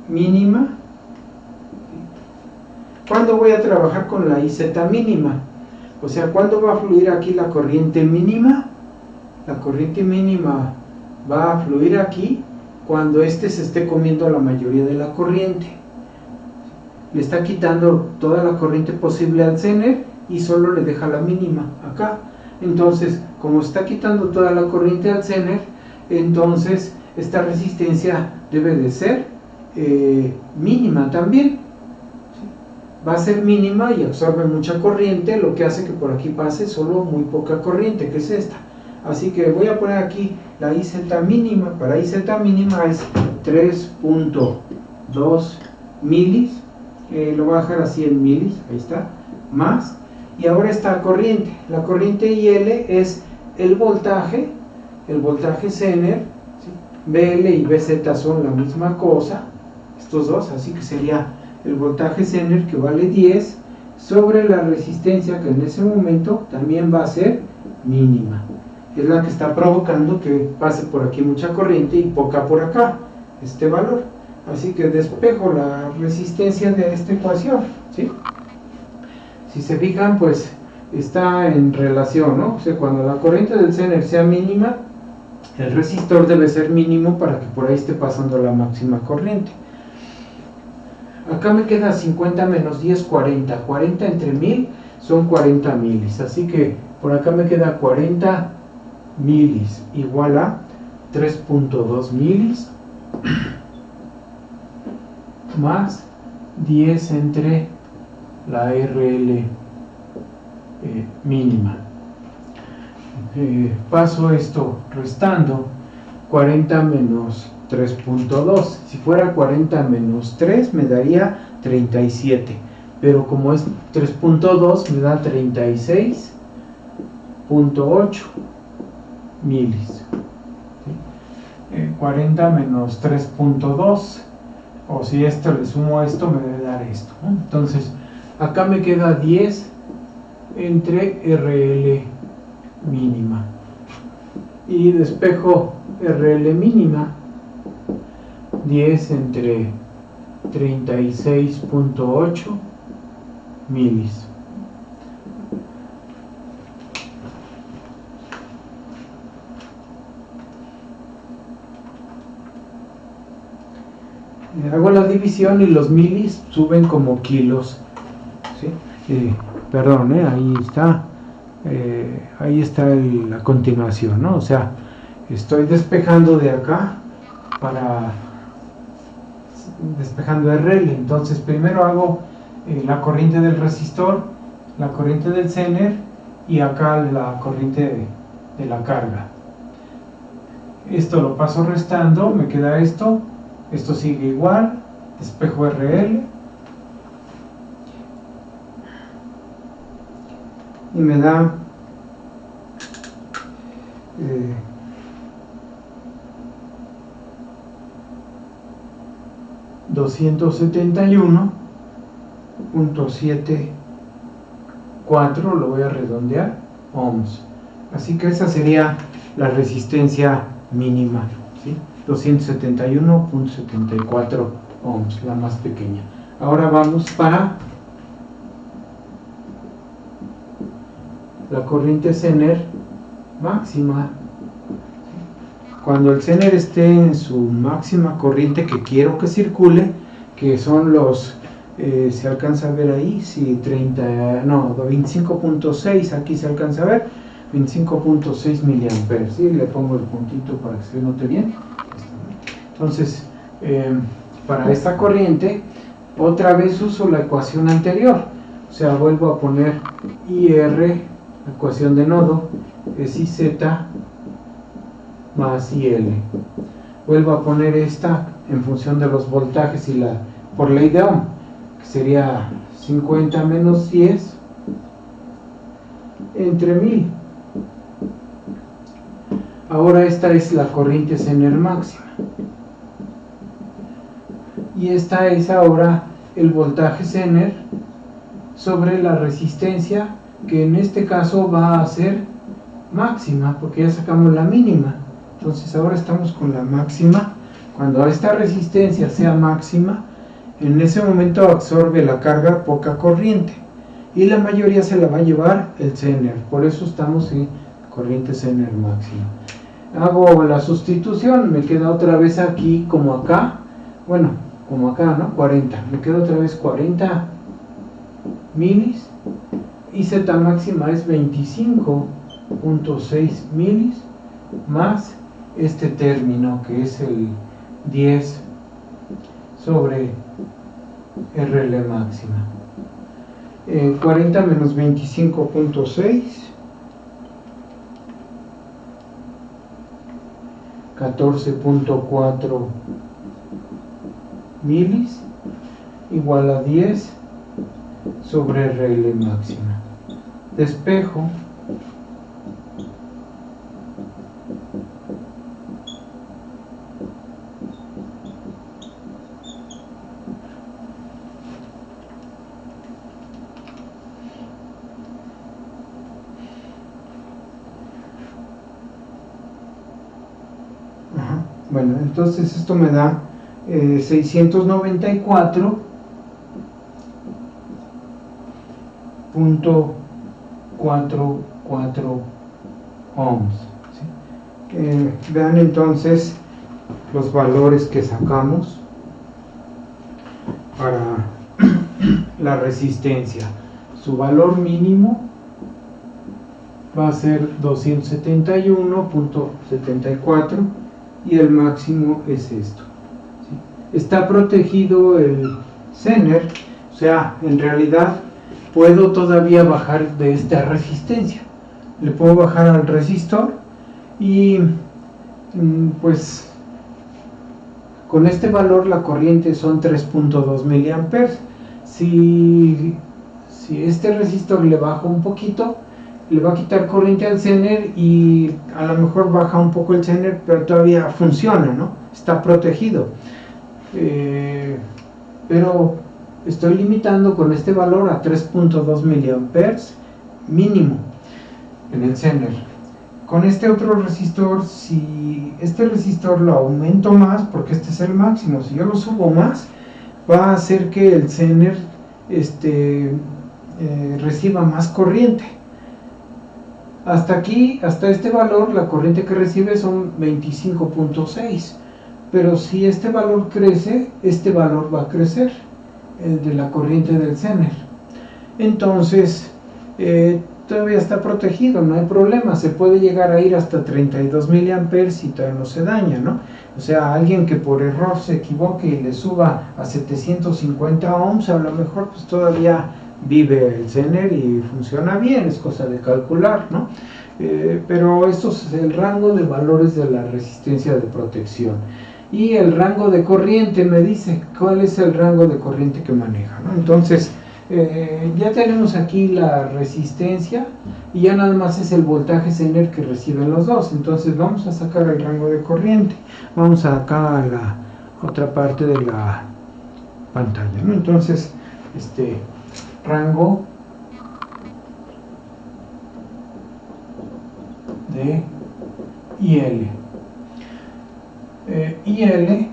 mínima. ¿Cuándo voy a trabajar con la IZ mínima? O sea, ¿cuándo va a fluir aquí la corriente mínima? La corriente mínima va a fluir aquí cuando se esté comiendo la mayoría de la corriente. Le está quitando toda la corriente posible al Zener y solo le deja la mínima acá. Entonces, como está quitando toda la corriente al Zener, entonces esta resistencia debe de ser mínima también. Va a ser mínima y absorbe mucha corriente, lo que hace que por aquí pase solo muy poca corriente, que es esta. Así que voy a poner aquí la IZ mínima. Para IZ mínima es 3.2 milis. Lo voy a dejar así en milis, ahí está, más. Y ahora esta corriente, la corriente IL es el voltaje Zener, ¿sí? BL y BZ son la misma cosa, estos dos, así que sería el voltaje Zener, que vale 10, sobre la resistencia, que en ese momento también va a ser mínima. Es la que está provocando que pase por aquí mucha corriente y poca por acá, este valor. Así que despejo la resistencia de esta ecuación, ¿sí? Si se fijan, pues está en relación, ¿no? O sea, cuando la corriente del Zener sea mínima, el resistor debe ser mínimo para que por ahí esté pasando la máxima corriente. Acá me queda 50 menos 10, 40. 40 entre 1000 son 40 milis. Así que por acá me queda 40 milis igual a 3.2 milis más 10 entre la RL mínima. paso esto restando 40 menos 3.2. Si fuera 40 menos 3 me daría 37, pero como es 3.2 me da 36.8 milis. 40 menos 3.2, o si esto le sumo a esto me debe dar esto, ¿no? Entonces acá me queda 10 entre RL mínima y despejo RL mínima 10 entre 36.8 milis. Hago la división y los milis suben como kilos, ¿sí? Perdón, ahí está la continuación, ¿no? O sea, estoy despejando de acá despejando RL. Entonces primero hago la corriente del resistor, la corriente del Zener y acá la corriente de la carga. Esto lo paso restando, me queda esto sigue igual, despejo RL y me da 271.74, lo voy a redondear, ohms. Así que esa sería la resistencia mínima, ¿sí? 271.74 ohms, la más pequeña. Ahora vamos para la corriente Zener máxima. Cuando el Zener esté en su máxima corriente que quiero que circule, que son los, se alcanza a ver ahí, si 25.6, aquí se alcanza a ver, 25.6 miliamperes, ¿sí? Le pongo el puntito para que se note bien. Entonces, para esta corriente, otra vez uso la ecuación anterior, o sea, vuelvo a poner IR, la ecuación de nodo, es IZ más IL. Vuelvo a poner esta en función de los voltajes y por ley de Ohm, que sería 50 menos 10 entre 1000. Ahora esta es la corriente Zener máxima. Y esta es ahora el voltaje Zener sobre la resistencia, que en este caso va a ser máxima, porque ya sacamos la mínima. Entonces ahora estamos con la máxima. Cuando esta resistencia sea máxima, en ese momento absorbe la carga poca corriente, y la mayoría se la va a llevar el Zener. Por eso estamos en corriente Zener máxima. Hago la sustitución, me queda otra vez aquí como acá, bueno, como acá, ¿no? 40, me queda otra vez 40 milis, y Z máxima es 25.6 milis más este término que es el 10 sobre RL máxima. 40 menos 25.6, 14.4 milis igual a 10 sobre RL máxima. Despejo. Bueno, entonces esto me da 694.44 ohms, ¿sí? Vean entonces los valores que sacamos para la resistencia. Su valor mínimo va a ser 271.74 y el máximo es esto, ¿sí? Está protegido el Zener, o sea, en realidad puedo todavía bajar de esta resistencia. le puedo bajar al resistor y pues con este valor la corriente son 3.2 miliamperes. Si este resistor le baja un poquito, le va a quitar corriente al Zener y a lo mejor baja un poco el Zener, pero todavía funciona, ¿no? Está protegido. Pero estoy limitando con este valor a 3.2 miliamperes mínimo en el Zener. Con este otro resistor, si este resistor lo aumento más, porque este es el máximo, si yo lo subo más, va a hacer que el Zener reciba más corriente. Hasta aquí, hasta este valor, la corriente que recibe son 25.6, pero si este valor crece, este valor va a crecer, el de la corriente del Zener. Entonces, todavía está protegido, no hay problema, se puede llegar a ir hasta 32 miliamperes y todavía no se daña, ¿no? O sea, alguien que por error se equivoque y le suba a 750 ohms, a lo mejor pues todavía vive el Zener y funciona bien, es cosa de calcular, ¿no? Pero esto es el rango de valores de la resistencia de protección. Y el rango de corriente me dice cuál es el rango de corriente que maneja, ¿no? Entonces, ya tenemos aquí la resistencia y ya nada más es el voltaje Zener que reciben los dos. Entonces vamos a sacar el rango de corriente. Vamos acá a la otra parte de la pantalla, ¿no? Entonces, rango de IL. IL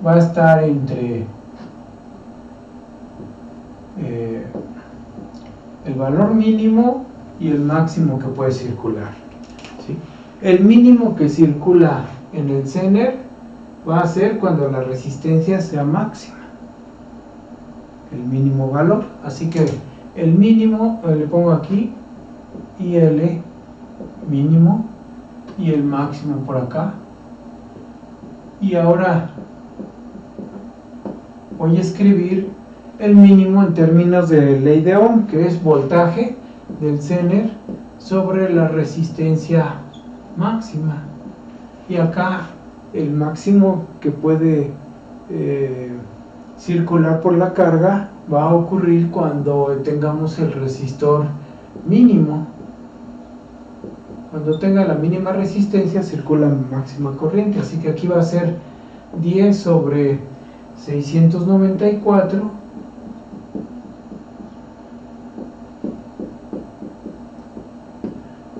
va a estar entre el valor mínimo y el máximo que puede circular, ¿sí? El mínimo que circula en el Zener va a ser cuando la resistencia sea máxima, el mínimo valor. Así que el mínimo, le pongo aquí IL mínimo y el máximo por acá. Y ahora voy a escribir el mínimo en términos de ley de Ohm, que es voltaje del Zener sobre la resistencia máxima. Y acá el máximo que puede circular por la carga va a ocurrir cuando tengamos el resistor mínimo. Cuando tenga la mínima resistencia circula máxima corriente, así que aquí va a ser 10 sobre 694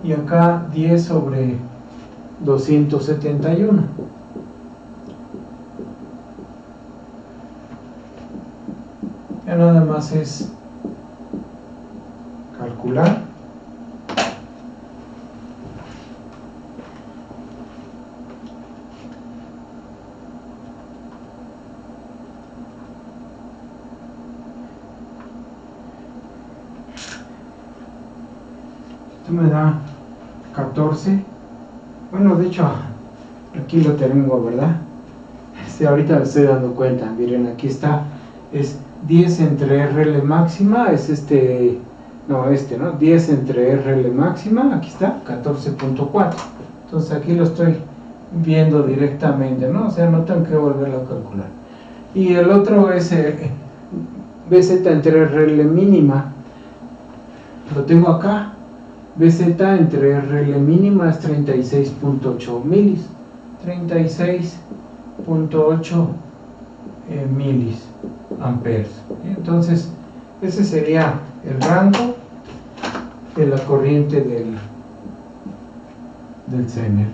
y acá 10 sobre 271. Ya nada más es calcular. Esto me da 14. Bueno, de hecho, aquí lo tengo, ¿verdad? Ahorita me estoy dando cuenta. Miren, aquí está. Es 10 entre RL máxima. Es ¿no? 10 entre RL máxima. Aquí está, 14.4. Entonces aquí lo estoy viendo directamente, ¿no? O sea, no tengo que volverlo a calcular. Y el otro es BZ entre RL mínima. Lo tengo acá. BZ entre RL mínima es 36.8 milis. 36.8 milis amperes. Entonces, ese sería el rango de la corriente del Zener.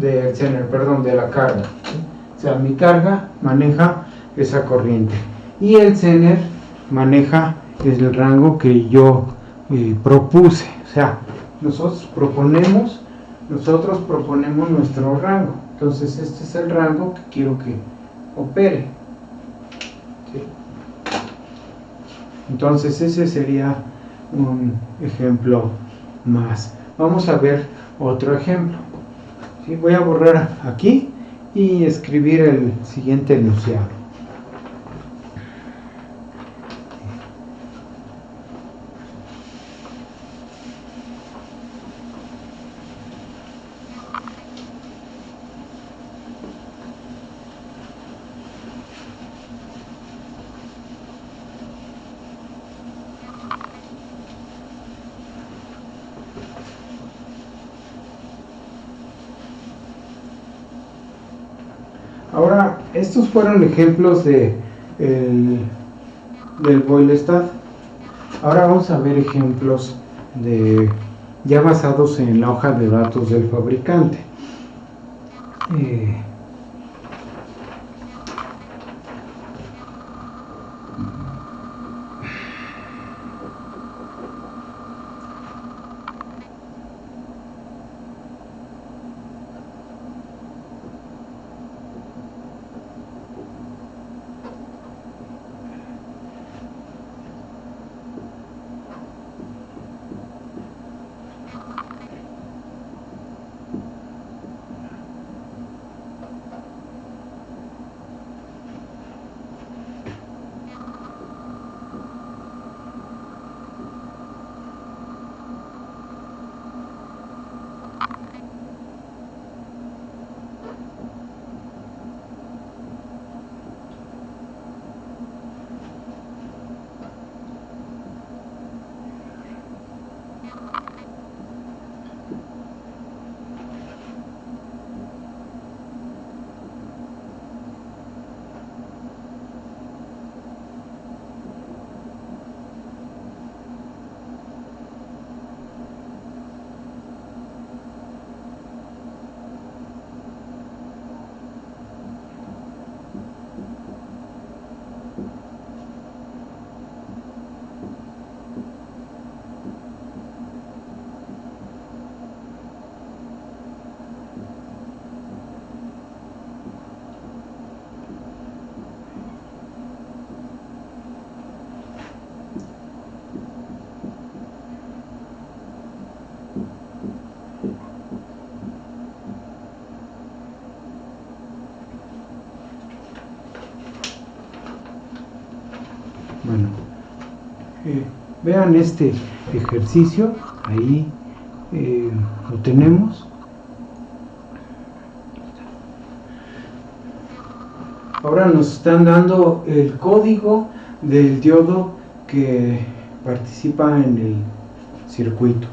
De la carga. O sea, mi carga maneja esa corriente. Y el Zener maneja el rango que yo propuse. O sea, nosotros proponemos nuestro rango. Entonces este es el rango que quiero que opere, ¿sí? Entonces ese sería un ejemplo más. Vamos a ver otro ejemplo, ¿sí? Voy a borrar aquí y escribir el siguiente enunciado. estos fueron ejemplos del Boile-Stad. Ahora vamos a ver ejemplos ya basados en la hoja de datos del fabricante. Bueno, vean este ejercicio, ahí lo tenemos. Ahora nos están dando el código del diodo que participa en el circuito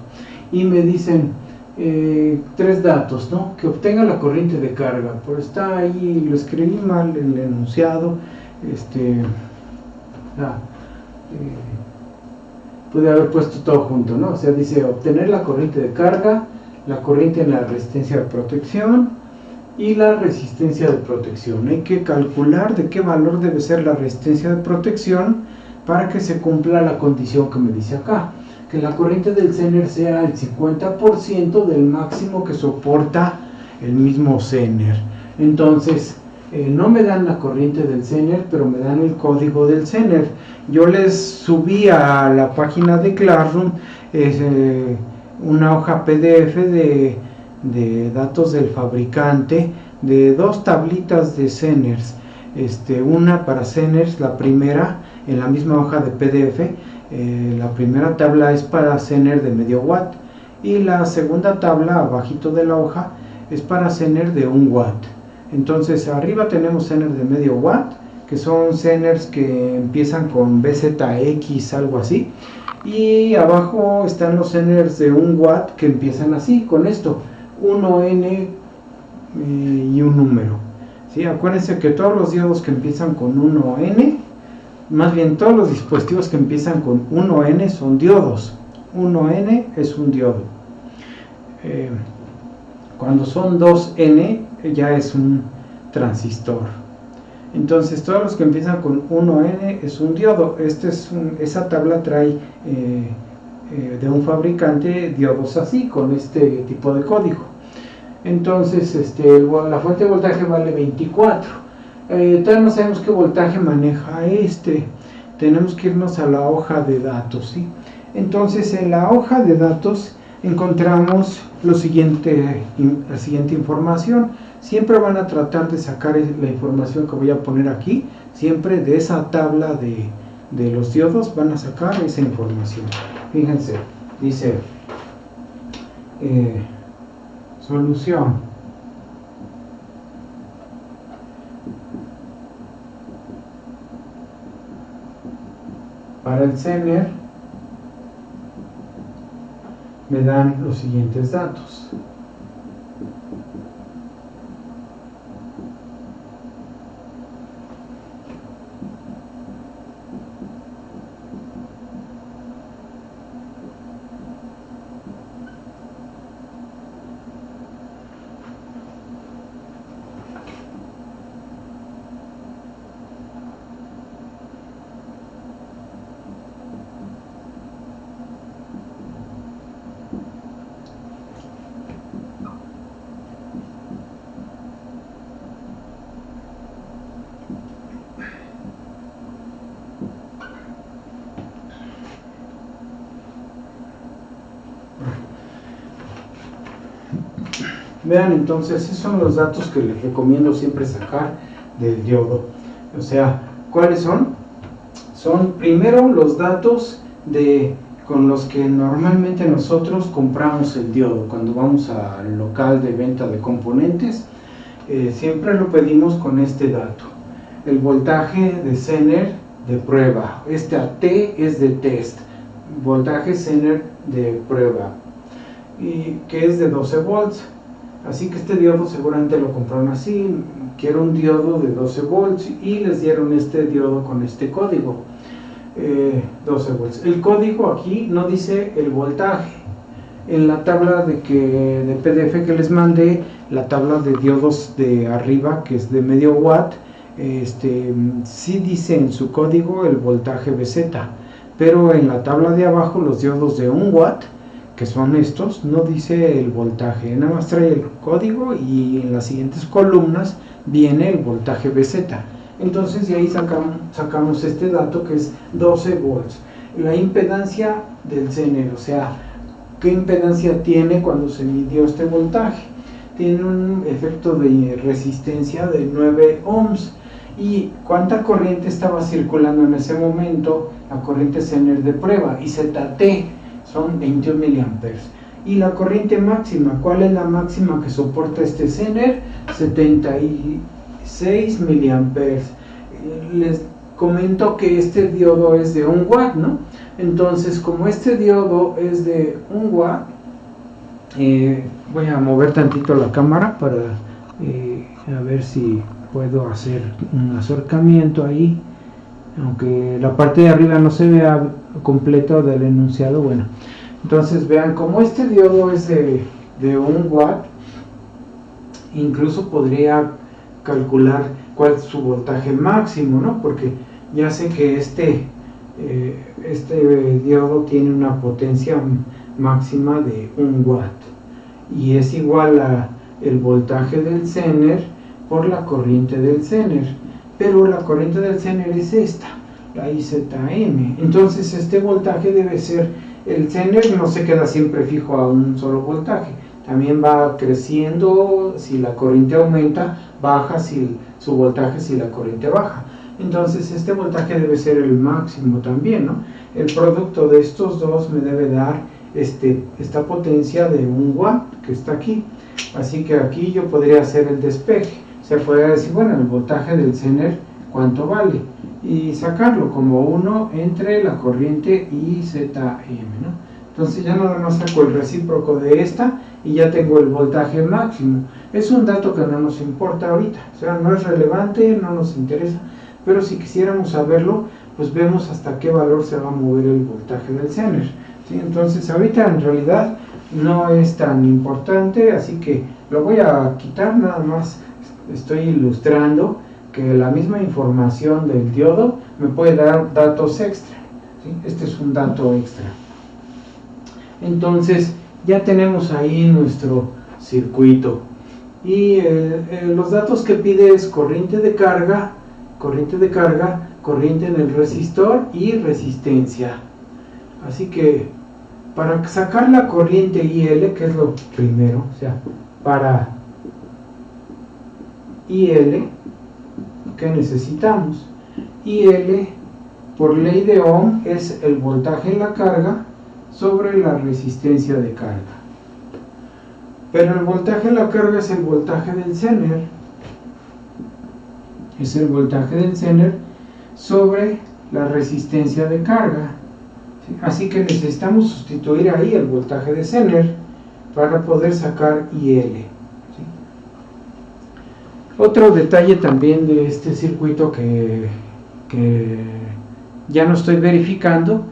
y me dicen tres datos, ¿no? Que obtenga la corriente de carga, pero está ahí, lo escribí mal el enunciado, pude haber puesto todo junto, ¿no? O sea, dice obtener la corriente de carga, la corriente en la resistencia de protección y la resistencia de protección. Hay que calcular de qué valor debe ser la resistencia de protección para que se cumpla la condición que me dice acá, que la corriente del Zener sea el 50% del máximo que soporta el mismo Zener. Entonces, no me dan la corriente del Zener, pero me dan el código del Zener. Yo les subí a la página de Classroom una hoja PDF de datos del fabricante de dos tablitas de Zeners, una para Zeners, la primera en la misma hoja de PDF, la primera tabla es para Zener de medio watt y la segunda tabla abajito de la hoja es para Zener de 1 watt. Entonces arriba tenemos Zener de medio watt, que son Zeners que empiezan con BZX, algo así, y abajo están los Zeners de 1 watt que empiezan así, con esto, 1N y un número. ¿Sí? Acuérdense que todos los diodos que empiezan con 1N, más bien todos los dispositivos que empiezan con 1N son diodos. 1N es un diodo. Cuando son 2N ya es un transistor. Entonces todos los que empiezan con 1N es un diodo. Esa tabla trae de un fabricante diodos así, con este tipo de código. Entonces la fuente de voltaje vale 24. Todavía no sabemos qué voltaje maneja tenemos que irnos a la hoja de datos, ¿sí? Entonces en la hoja de datos encontramos la siguiente información. Siempre van a tratar de sacar la información que voy a poner aquí, siempre de esa tabla de los diodos van a sacar esa información. Fíjense, dice solución. Para el Zener me dan los siguientes datos. Vean entonces, esos son los datos que les recomiendo siempre sacar del diodo. O sea, ¿cuáles son? Son primero los datos con los que normalmente nosotros compramos el diodo. Cuando vamos al local de venta de componentes, siempre lo pedimos con este dato. El voltaje de Zener de prueba. Este AT es de test. Voltaje Zener de prueba. Y que es de 12 volts. Así que este diodo seguramente lo compraron así. Quiero un diodo de 12 volts y les dieron este diodo con este código. 12 volts. El código aquí no dice el voltaje. En la tabla de PDF que les mandé, la tabla de diodos de arriba, que es de medio watt, sí dice en su código el voltaje BZ, pero en la tabla de abajo los diodos de 1 watt, que son estos, no dice el voltaje, nada más trae el código y en las siguientes columnas viene el voltaje BZ. Entonces de ahí sacamos este dato que es 12 volts. La impedancia del Zener, o sea, ¿qué impedancia tiene cuando se midió este voltaje? Tiene un efecto de resistencia de 9 ohms. ¿Y cuánta corriente estaba circulando en ese momento? La corriente Zener de prueba, y ZT son 21 miliamperes. Y la corriente máxima, ¿cuál es la máxima que soporta este Zener? 76 miliamperes. Les comento que este diodo es de 1 watt, ¿no? Entonces, como este diodo es de 1 watt, voy a mover tantito la cámara para a ver si puedo hacer un acercamiento ahí, aunque la parte de arriba no se vea completo del enunciado. Bueno, entonces vean, como este diodo es de 1 watt, incluso podría calcular cuál es su voltaje máximo, ¿no? Porque ya sé que este diodo tiene una potencia máxima de 1 watt y es igual a el voltaje del Zener por la corriente del Zener, pero la corriente del Zener es esta, la IZM. Entonces este voltaje debe ser, el Zener no se queda siempre fijo a un solo voltaje, también va creciendo si la corriente aumenta, baja si su voltaje si la corriente baja. Entonces este voltaje debe ser el máximo también, ¿no? El producto de estos dos me debe dar esta potencia de 1 watt que está aquí. Así que aquí yo podría hacer el despeje. Se podría decir, bueno, el voltaje del Zener, ¿cuánto vale? Y sacarlo como 1 entre la corriente IZM, ¿no? Entonces ya nada más saco el recíproco de esta y ya tengo el voltaje máximo. Es un dato que no nos importa ahorita, o sea, no es relevante, no nos interesa, pero si quisiéramos saberlo, pues vemos hasta qué valor se va a mover el voltaje del Zener, ¿sí? Entonces ahorita en realidad no es tan importante, así que lo voy a quitar, nada más estoy ilustrando que la misma información del diodo me puede dar datos extra, ¿sí? Este es un dato extra. Entonces ya tenemos ahí nuestro circuito y los datos que pide es corriente de carga, corriente en el resistor y resistencia. Así que para sacar la corriente IL, que es lo primero, o sea, para IL, ¿qué necesitamos? IL, por ley de Ohm, es el voltaje en la carga sobre la resistencia de carga. Pero el voltaje en la carga es el voltaje del Zener. Es el voltaje del Zener sobre la resistencia de carga. ¿Sí? Así que necesitamos sustituir ahí el voltaje de Zener para poder sacar IL. ¿Sí? Otro detalle también de este circuito que ya no estoy verificando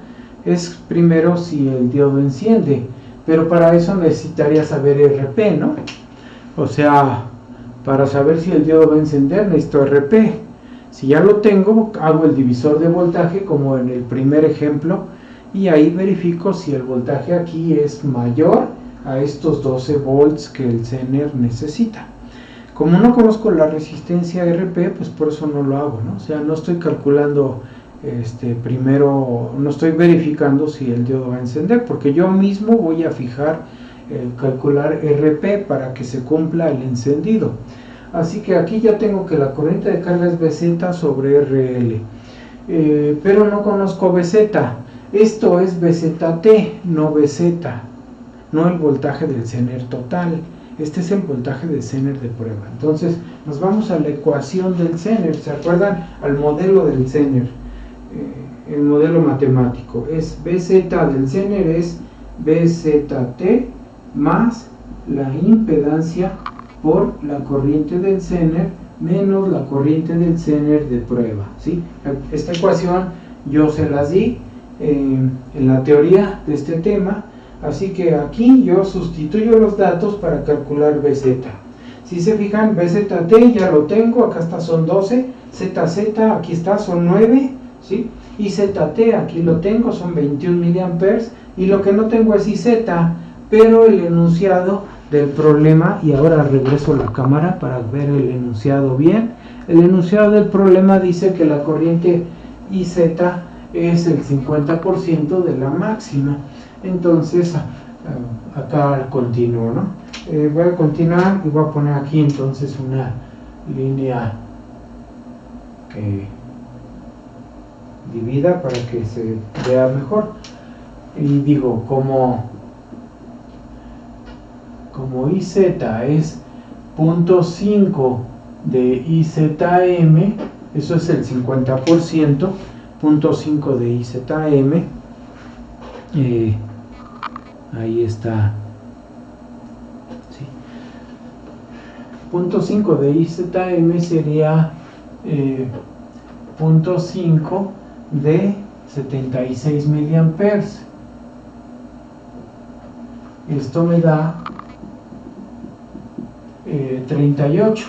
es primero si el diodo enciende, pero para eso necesitaría saber RP, ¿no? O sea, para saber si el diodo va a encender necesito RP. Si ya lo tengo, hago el divisor de voltaje como en el primer ejemplo y ahí verifico si el voltaje aquí es mayor a estos 12 volts que el Zener necesita. Como no conozco la resistencia RP, pues por eso no lo hago, ¿no? O sea, no estoy calculando primero, no estoy verificando si el diodo va a encender, porque yo mismo voy a fijar calcular RP para que se cumpla el encendido. Así que aquí ya tengo que la corriente de carga es BZ sobre RL, pero no conozco BZ. Esto es BZT, no BZ, no el voltaje del Zener total. Este es el voltaje del Zener de prueba. Entonces nos vamos a la ecuación del Zener. ¿Se acuerdan? Al modelo del Zener, el modelo matemático. Es BZ del Zener es BZT más la impedancia por la corriente del Zener menos la corriente del Zener de prueba, ¿sí? Esta ecuación yo se las di en la teoría de este tema, así que aquí yo sustituyo los datos para calcular BZ. Si se fijan, BZT ya lo tengo, acá está, son 12, ZZ aquí está, son 9, ¿sí? Y ZT aquí lo tengo, son 21 miliamperes, y lo que no tengo es IZ, pero el enunciado del problema, y ahora regreso a la cámara para ver el enunciado bien. El enunciado del problema dice que la corriente IZ es el 50% de la máxima. Entonces acá continúo, ¿no? Voy a continuar y voy a poner aquí entonces una línea que divida para que se vea mejor, y digo como IZ es 0.5 de IZM, eso es el 50%, 0.5 de IZM, ahí está, sí. 0.5 de IZM sería 0.5 de 76 miliamperes. Esto me da 38.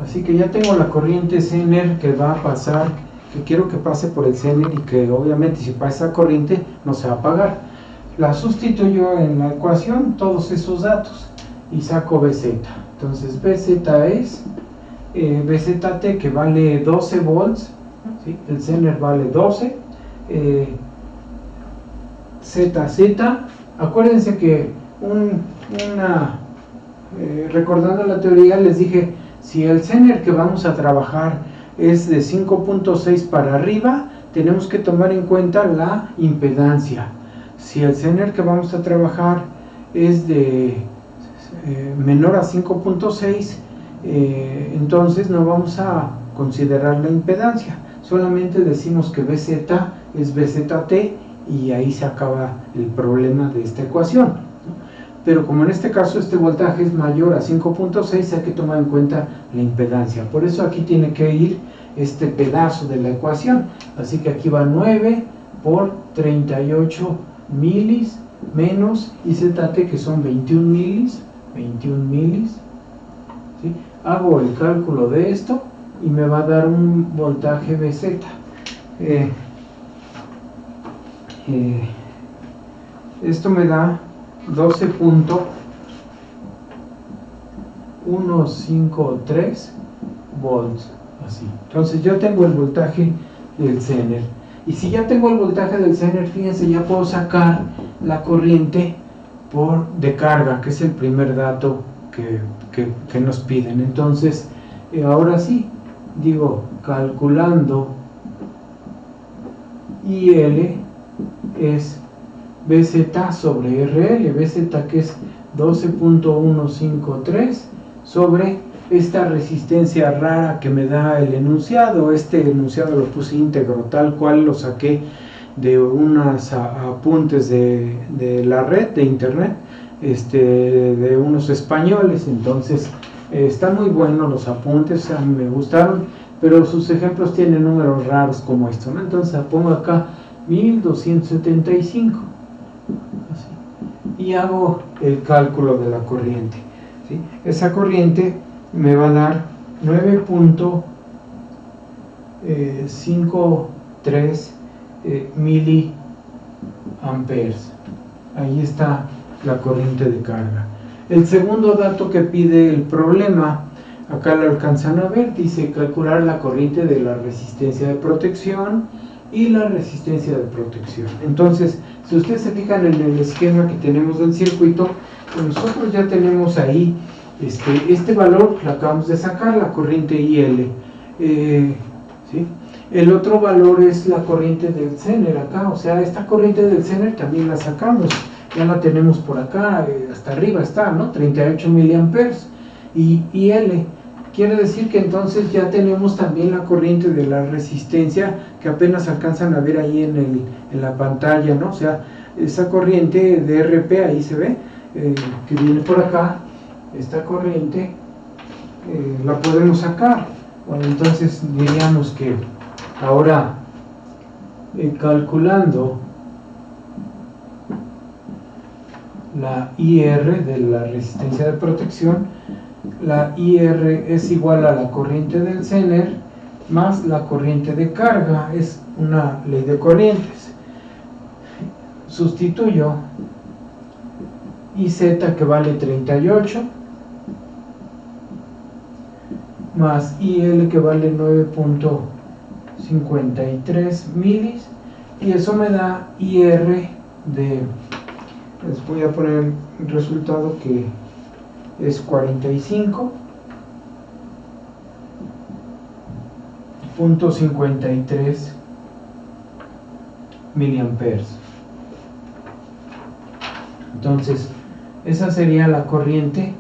Así que ya tengo la corriente Zener que va a pasar, que quiero que pase por el Zener, y que obviamente si pasa esa corriente no se va a apagar. La sustituyo en la ecuación todos esos datos y saco BZ. Entonces BZ es BZT, que vale 12 volts, ¿sí? El Zener vale 12. ZZ, acuérdense que recordando la teoría les dije, si el Zener que vamos a trabajar es de 5.6 para arriba, tenemos que tomar en cuenta la impedancia. Si el Zener que vamos a trabajar es de menor a 5.6, entonces no vamos a considerar la impedancia, solamente decimos que BZ es BZT y ahí se acaba el problema de esta ecuación, ¿no? Pero como en este caso este voltaje es mayor a 5.6, hay que tomar en cuenta la impedancia. Por eso aquí tiene que ir este pedazo de la ecuación. Así que aquí va 9 por 38 milis menos IZT, que son 21 milis, ¿sí? Hago el cálculo de esto y me va a dar un voltaje BZ. Esto me da 12.153 volts, así. Entonces yo tengo el voltaje del Zener, y si ya tengo el voltaje del Zener, fíjense, ya puedo sacar la corriente de carga, que es el primer dato que nos piden. Entonces ahora sí, digo, calculando IL es BZ sobre RL, BZ que es 12.153 sobre esta resistencia rara que me da el enunciado. Este enunciado lo puse íntegro, tal cual lo saqué de unos apuntes de la red de internet, de unos españoles. Entonces están muy buenos los apuntes, a mí me gustaron, pero sus ejemplos tienen números raros como esto, ¿no? Entonces pongo acá 1275, así, y hago el cálculo de la corriente, ¿sí? Esa corriente me va a dar 9.53 miliamperes. Ahí está la corriente de carga. El segundo dato que pide el problema, acá lo alcanzan a ver, dice calcular la corriente de la resistencia de protección y la resistencia de protección. Entonces, si ustedes se fijan en el esquema que tenemos del circuito, pues nosotros ya tenemos ahí este valor, lo acabamos de sacar, la corriente IL. ¿Sí? El otro valor es la corriente del Zener acá, o sea, esta corriente del Zener también la sacamos, ya la tenemos por acá, hasta arriba está, ¿no? 38 miliamperes. Y IL quiere decir que entonces ya tenemos también la corriente de la resistencia que apenas alcanzan a ver ahí en la pantalla, ¿no? O sea, esa corriente de RP ahí se ve, que viene por acá, esta corriente la podemos sacar. Bueno, entonces diríamos que ahora calculando la IR de la resistencia de protección, la IR es igual a la corriente del Zener más la corriente de carga, es una ley de corrientes. Sustituyo IZ, que vale 38, más IL, que vale 9.53 milis, y eso me da IR de, les voy a poner el resultado que es 45.53 miliamperes. Entonces, esa sería la corriente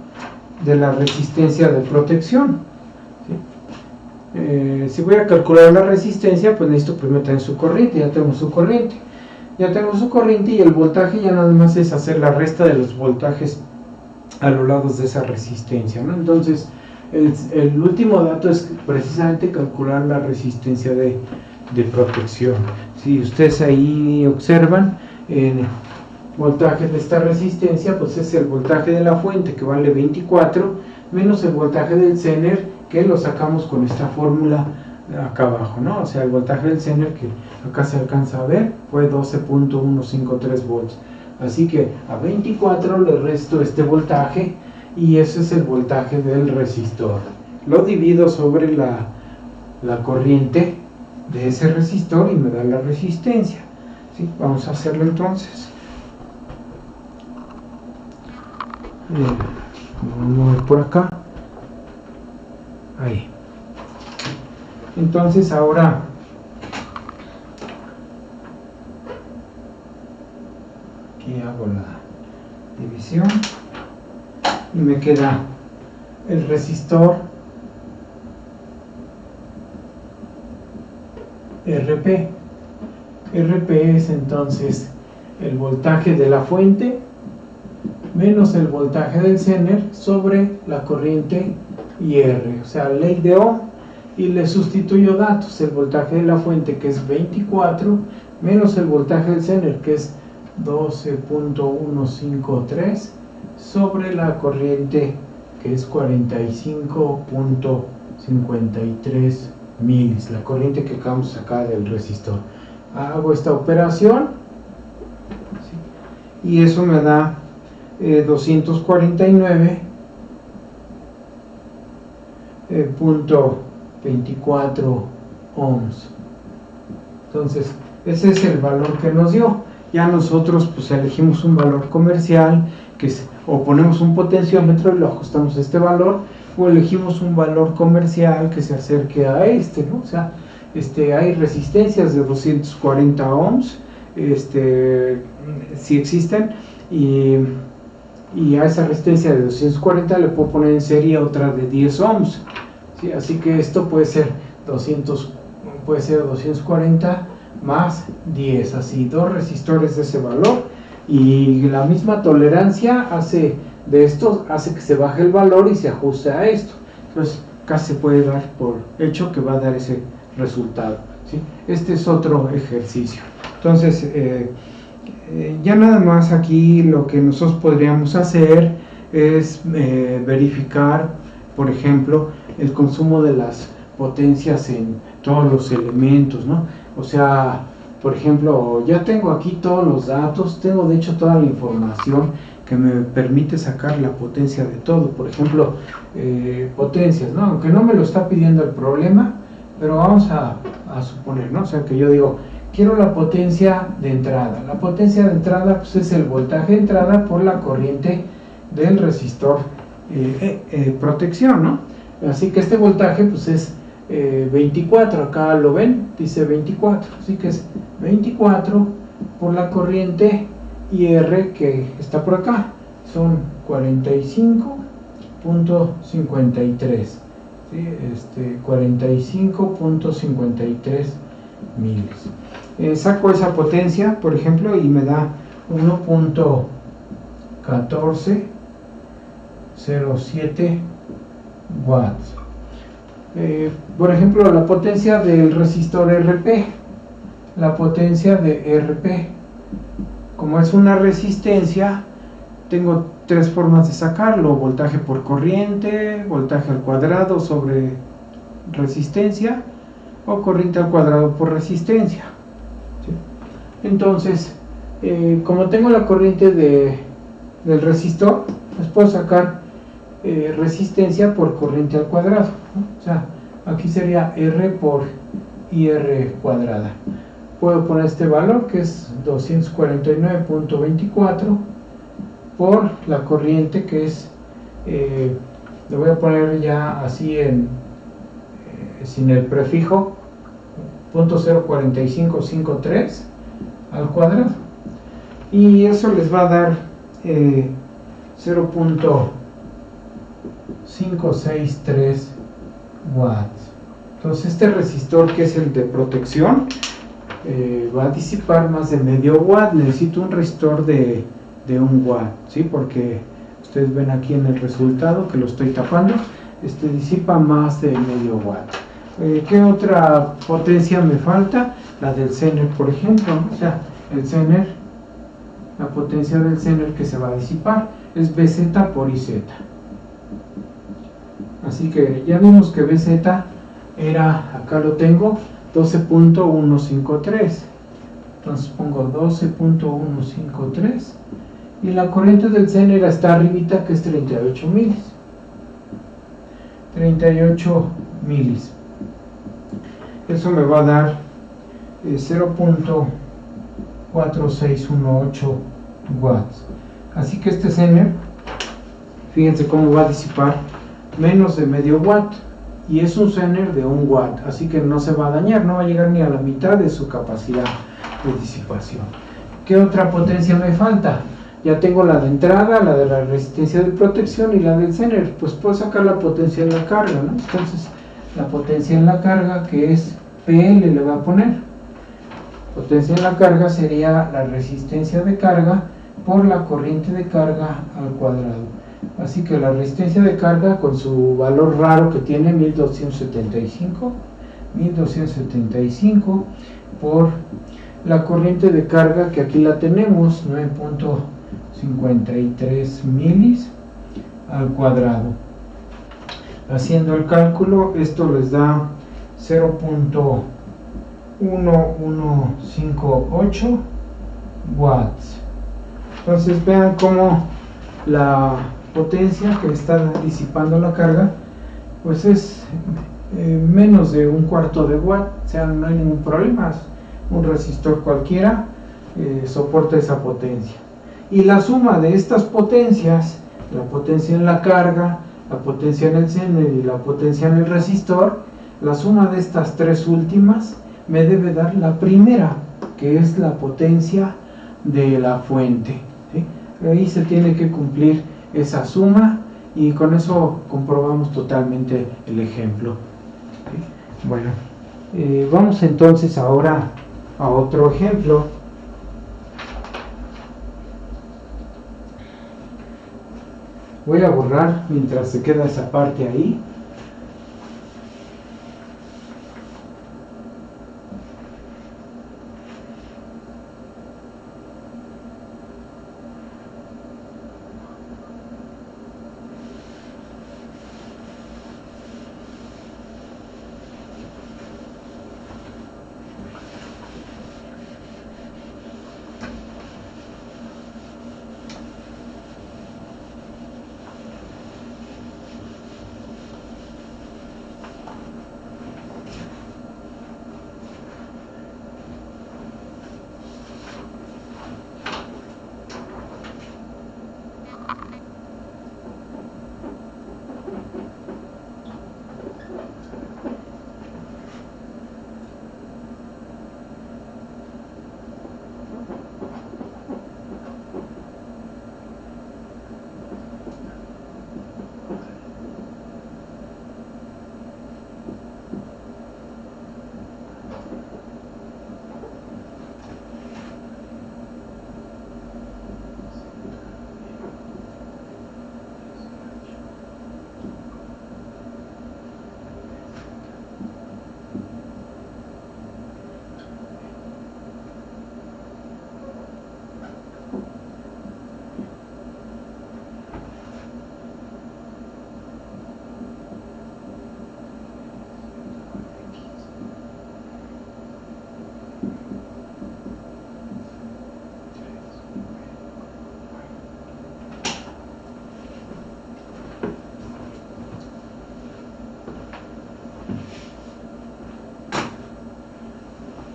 de la resistencia de protección. ¿Sí? Si voy a calcular la resistencia, pues necesito primero tener su corriente. Ya tengo su corriente. Y el voltaje ya nada más es hacer la resta de los voltajes a los lados de esa resistencia, ¿no? Entonces, el último dato es precisamente calcular la resistencia de protección. Si ustedes ahí observan, el voltaje de esta resistencia, pues es el voltaje de la fuente, que vale 24, menos el voltaje del Zener, que lo sacamos con esta fórmula acá abajo, ¿no? O sea, el voltaje del Zener, que acá se alcanza a ver, fue 12.153 volts. Así que a 24 le resto este voltaje, y ese es el voltaje del resistor. Lo divido sobre la corriente de ese resistor y me da la resistencia. ¿Sí? Vamos a hacerlo entonces. Vamos a mover por acá. Ahí. Entonces ahora aquí hago la división y me queda el resistor RP. RP es entonces el voltaje de la fuente menos el voltaje del Zener sobre la corriente IR, o sea, ley de Ohm, y le sustituyo datos, el voltaje de la fuente, que es 24, menos el voltaje del Zener, que es 12.153, sobre la corriente, que es 45.53 milis, la corriente que acabamos de sacar del resistor. Hago esta operación, ¿sí? Y eso me da 249.24 ohms. Entonces, ese es el valor que nos dio. Ya nosotros pues elegimos un valor comercial, o ponemos un potenciómetro y lo ajustamos a este valor, o elegimos un valor comercial que se acerque a ¿no? O sea, hay resistencias de 240 ohms, si existen, y a esa resistencia de 240 le puedo poner en serie otra de 10 ohms, ¿sí? Así que esto puede ser 240 más 10, así, dos resistores de ese valor, y la misma tolerancia hace que se baje el valor y se ajuste a esto. Entonces casi se puede dar por hecho que va a dar ese resultado, ¿sí? Este es otro ejercicio. Entonces ya nada más aquí lo que nosotros podríamos hacer es verificar, por ejemplo, el consumo de las potencias en todos los elementos, ¿no? O sea, por ejemplo, ya tengo aquí todos los datos, tengo de hecho toda la información que me permite sacar la potencia de todo. Por ejemplo, potencias, ¿no? Aunque no me lo está pidiendo el problema, pero vamos a suponer, ¿no? O sea, que yo digo quiero la potencia de entrada. La potencia de entrada pues, es el voltaje de entrada por la corriente del resistor protección, ¿no? Así que este voltaje pues es 24, acá lo ven, dice 24, así que es 24 por la corriente IR que está por acá, son 45.53, ¿sí? 45.53 milis. Saco esa potencia, por ejemplo, y me da 1.1407 watts. Por ejemplo, la potencia del resistor RP, la potencia de RP, como es una resistencia, tengo tres formas de sacarlo: voltaje por corriente, voltaje al cuadrado sobre resistencia, o corriente al cuadrado por resistencia. ¿Sí? Entonces, como tengo la corriente del resistor, pues puedo sacar resistencia por corriente al cuadrado, ¿no? O sea, aquí sería R por IR cuadrada. Puedo poner este valor que es 249.24 por la corriente que es, le voy a poner ya así sin el prefijo, 0.04553 al cuadrado, y eso les va a dar 0.563 watts. Entonces este resistor, que es el de protección, va a disipar más de medio watt. Necesito un resistor de 1 watt, ¿sí? Porque ustedes ven aquí en el resultado que lo estoy tapando, disipa más de medio watt. ¿Qué otra potencia me falta? La del Zener, por ejemplo, ¿no? O sea, el Zener, la potencia del Zener que se va a disipar es BZ por IZ. Así que ya vimos que BZ era, acá lo tengo, 12.153. Entonces pongo 12.153 y la corriente del Zener está arribita, que es 38 milis. 38 milis. Eso me va a dar 0.4618 watts. Así que este Zener, fíjense cómo va a disipar menos de medio watt, y es un Zener de 1 watt, así que no se va a dañar, no va a llegar ni a la mitad de su capacidad de disipación. ¿Qué otra potencia me falta? Ya tengo la de entrada, la de la resistencia de protección y la del Zener. Pues puedo sacar la potencia en la carga, ¿no? Entonces la potencia en la carga, que es PL, le voy a poner. Potencia en la carga sería la resistencia de carga por la corriente de carga al cuadrado. Así que la resistencia de carga, con su valor raro que tiene, 1275 por la corriente de carga, que aquí la tenemos, 9.53 milis al cuadrado. Haciendo el cálculo, esto les da 0.1158 watts. Entonces vean cómo la potencia que está disipando la carga pues es menos de 1/4 de watt. O sea, no hay ningún problema, un resistor cualquiera soporta esa potencia. Y la suma de estas potencias, la potencia en la carga, la potencia en el Zener y la potencia en el resistor, la suma de estas tres últimas me debe dar la primera, que es la potencia de la fuente, ¿sí? Ahí se tiene que cumplir esa suma, y con eso comprobamos totalmente el ejemplo, ¿sí? Bueno, vamos entonces ahora a otro ejemplo. Voy a borrar mientras se queda esa parte ahí.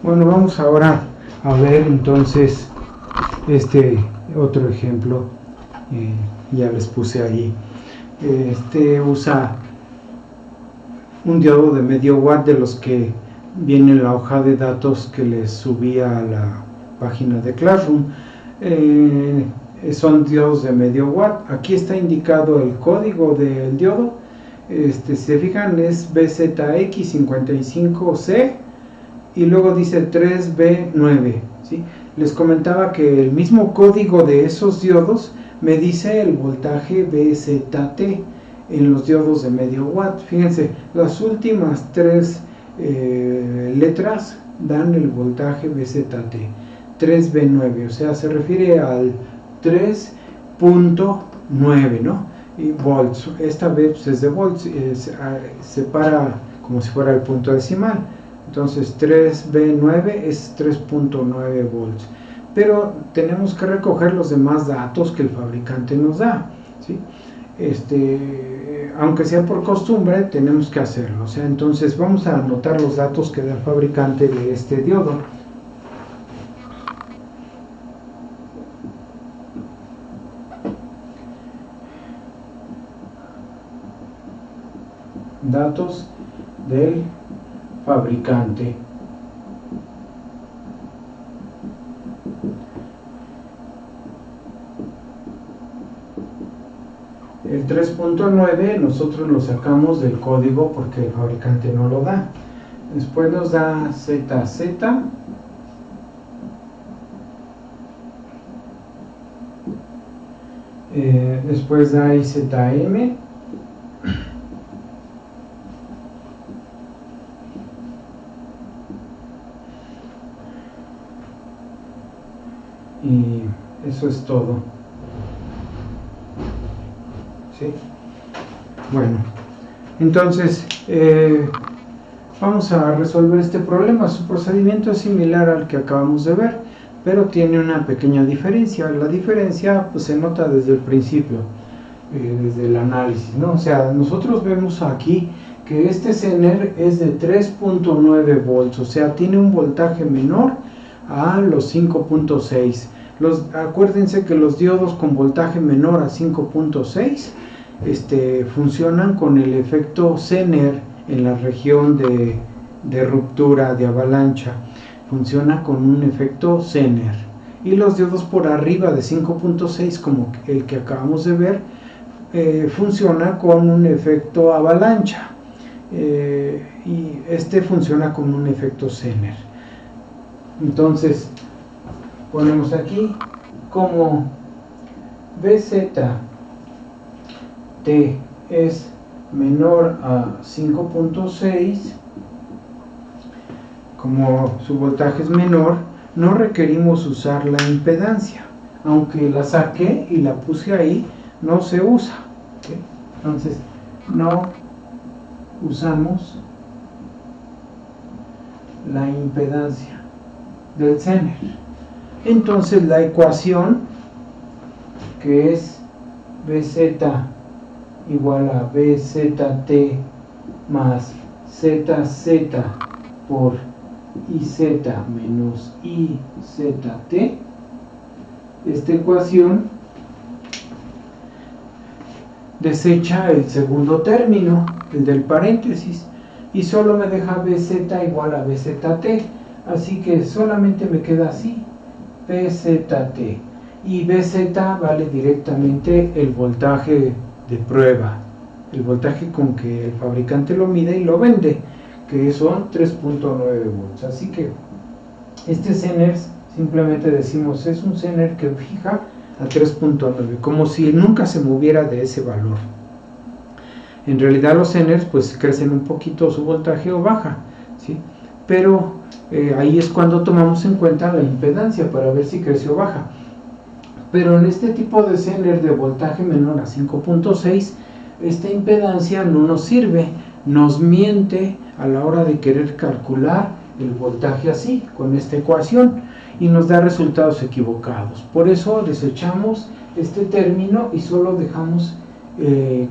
Bueno, vamos ahora a ver entonces este otro ejemplo. Ya les puse ahí. Usa un diodo de medio watt, de los que viene en la hoja de datos que les subía a la página de Classroom. Son diodos de medio watt. Aquí está indicado el código del diodo. Si se fijan, es BZX55C y luego dice 3B9, ¿sí? Les comentaba que el mismo código de esos diodos me dice el voltaje BZT en los diodos de medio watt. Fíjense, las últimas tres letras dan el voltaje BZT, 3B9, o sea, se refiere al 3.9, ¿no? Y volts. Esta vez es de volts, separa como si fuera el punto decimal. Entonces 3B9 es 3.9 volts. Pero tenemos que recoger los demás datos que el fabricante nos da, ¿sí? Aunque sea por costumbre, tenemos que hacerlo. O sea, entonces vamos a anotar los datos que da el fabricante de este diodo. Datos del fabricante. El 3.9 nosotros lo sacamos del código porque el fabricante no lo da. Después nos da ZZ, después da IZM, y eso es todo. ¿Sí? Bueno, entonces vamos a resolver este problema. Su procedimiento es similar al que acabamos de ver, pero tiene una pequeña diferencia. La diferencia pues se nota desde el principio, desde el análisis, ¿no? O sea, nosotros vemos aquí que este Zener es de 3.9 volts, o sea, tiene un voltaje menor a los 5.6. Acuérdense que los diodos con voltaje menor a 5.6 funcionan con el efecto Zener en la región de ruptura, de avalancha. Funciona con un efecto Zener. Y los diodos por arriba de 5.6, como el que acabamos de ver, funciona con un efecto avalancha. Y funciona con un efecto Zener. Entonces, ponemos aquí como BZT es menor a 5.6, como su voltaje es menor, no requerimos usar la impedancia. Aunque la saqué y la puse ahí, no se usa, ¿okay? Entonces, no usamos la impedancia del Zener. Entonces la ecuación, que es BZ igual a BZT más ZZ por IZ menos IZT, esta ecuación desecha el segundo término, el del paréntesis, y solo me deja BZ igual a BZT. Así que solamente me queda así, BZT, y BZ vale directamente el voltaje de prueba, el voltaje con que el fabricante lo mide y lo vende, que son 3.9 volts. Así que este Zener, simplemente decimos, es un Zener que fija a 3.9, como si nunca se moviera de ese valor. En realidad los Zeners pues crecen un poquito su voltaje o baja, ¿sí? Pero ahí es cuando tomamos en cuenta la impedancia para ver si crece o baja. Pero en este tipo de Zener de voltaje menor a 5.6, esta impedancia no nos sirve, nos miente a la hora de querer calcular el voltaje así, con esta ecuación, y nos da resultados equivocados. Por eso desechamos este término y solo dejamos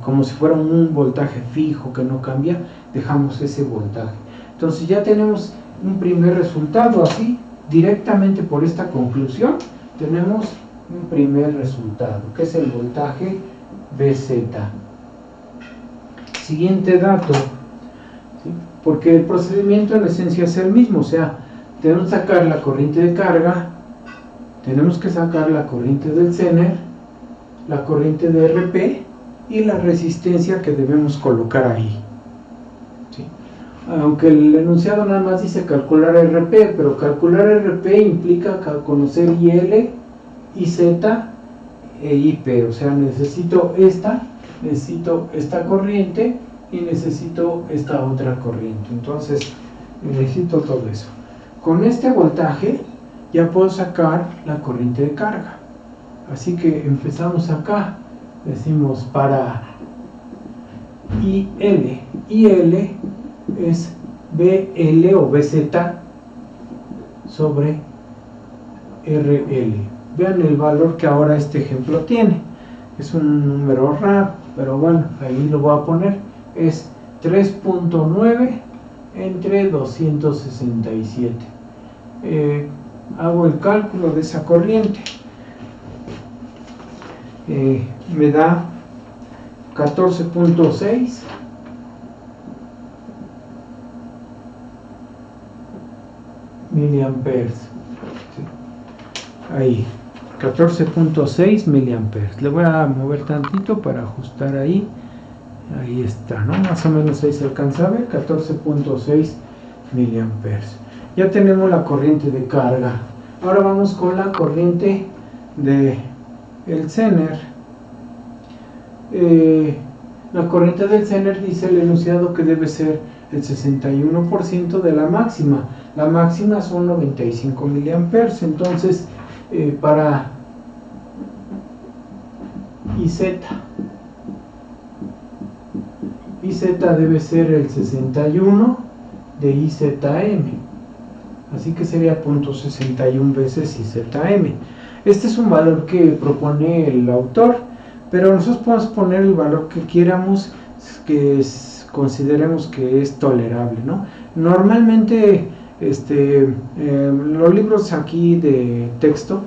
como si fuera un voltaje fijo que no cambia, dejamos ese voltaje. Entonces ya tenemos un primer resultado. Así, directamente por esta conclusión, tenemos un primer resultado, que es el voltaje Vz. Siguiente dato, ¿sí? Porque el procedimiento en esencia es el mismo, o sea, tenemos que sacar la corriente de carga, tenemos que sacar la corriente del Zener, la corriente de RP y la resistencia que debemos colocar ahí, ¿sí? Aunque el enunciado nada más dice calcular RP, pero calcular RP implica conocer IL, IZ e IP, o sea, necesito esta corriente y necesito esta otra corriente. Entonces necesito todo eso. Con este voltaje ya puedo sacar la corriente de carga. Así que empezamos acá. Decimos para IL es BL o BZ sobre RL. Vean el valor que ahora este ejemplo tiene. Es un número raro, pero bueno, ahí lo voy a poner. Es 3.9 entre 267. Hago el cálculo de esa corriente. Me da 14.6 miliamperes. Ahí, 14.6 miliamperes. Le voy a mover tantito para ajustar ahí. Ahí está, ¿no? Más o menos ahí se alcanza a ver, 14.6 miliamperes. Ya tenemos la corriente de carga. Ahora vamos con la corriente de el Zener. La corriente del Zener dice el enunciado que debe ser el 61% de la máxima. La máxima son 95 miliamperes. Entonces, para IZ debe ser el 61 de IZM. Así que sería 0.61 veces IZM. Este es un valor que propone el autor, pero nosotros podemos poner el valor que quieramos, que consideremos que es tolerable, ¿no? Normalmente los libros aquí de texto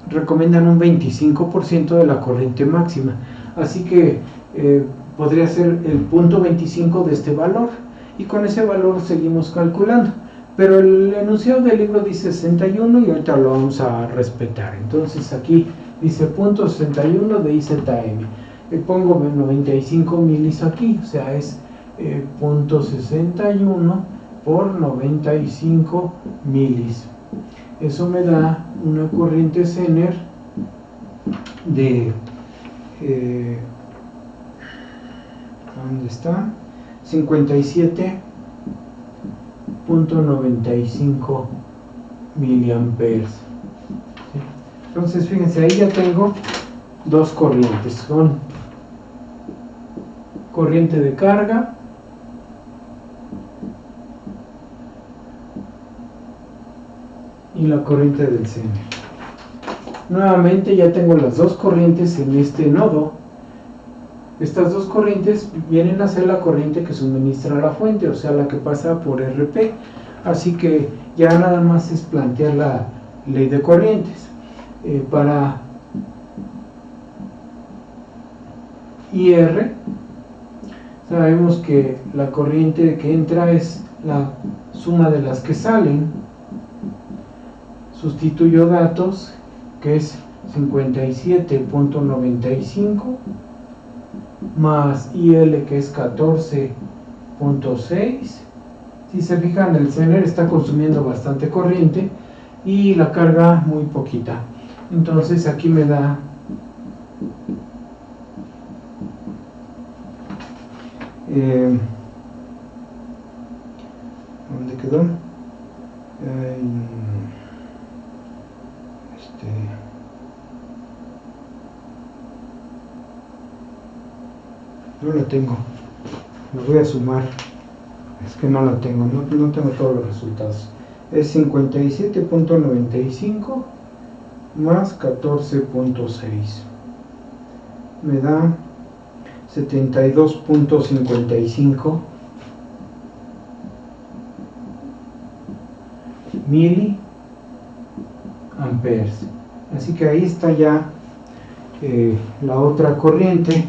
recomiendan un 25% de la corriente máxima, así que podría ser el punto 25 de este valor, y con ese valor seguimos calculando. Pero el enunciado del libro dice 61 y ahorita lo vamos a respetar. Entonces aquí dice 0.61 de IZM. Pongo 95 milis aquí, o sea, es 0.61 por 95 milis. Eso me da una corriente Zener de... ¿dónde está? 57.95 miliamperes. Entonces fíjense, ahí ya tengo dos corrientes, son corriente de carga y la corriente del Zener. Nuevamente ya tengo las dos corrientes en este nodo. Estas dos corrientes vienen a ser la corriente que suministra la fuente, o sea, la que pasa por RP. Así que ya nada más es plantear la ley de corrientes. Para IR, sabemos que la corriente que entra es la suma de las que salen. Sustituyo datos, que es 57.95 más IL, que es 14.6. Si se fijan, el Zener está consumiendo bastante corriente y la carga muy poquita. Entonces aquí me da ¿dónde quedó? No la tengo, lo voy a sumar, es que no la tengo, no tengo todos los resultados. Es 57.95 más 14.6, me da 72.55 miliamperes. Así que ahí está ya la otra corriente.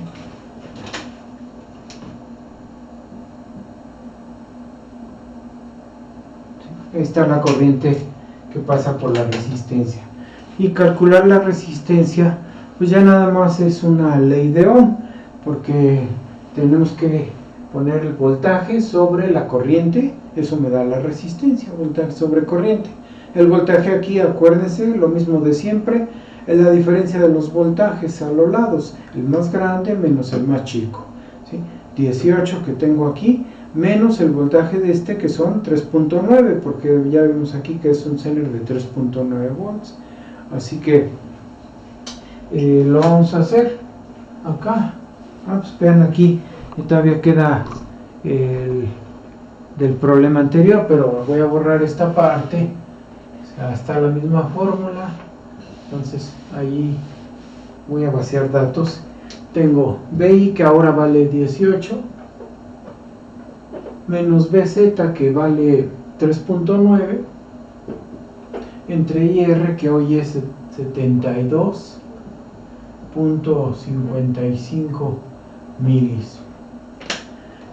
Ahí está la corriente que pasa por la resistencia. Y calcular la resistencia, pues ya nada más es una ley de Ohm, porque tenemos que poner el voltaje sobre la corriente, eso me da la resistencia, voltaje sobre corriente. El voltaje aquí, acuérdense, lo mismo de siempre, es la diferencia de los voltajes a los lados, el más grande menos el más chico, ¿sí? 18 que tengo aquí, menos el voltaje de este que son 3.9, porque ya vemos aquí que es un Zener de 3.9 volts. Así que lo vamos a hacer acá. Pues vean aquí, todavía queda del problema anterior, pero voy a borrar esta parte. O sea, está la misma fórmula. Entonces ahí voy a vaciar datos. Tengo BI que ahora vale 18 menos BZ que vale 3.9 entre IR que hoy es 72.55 milis.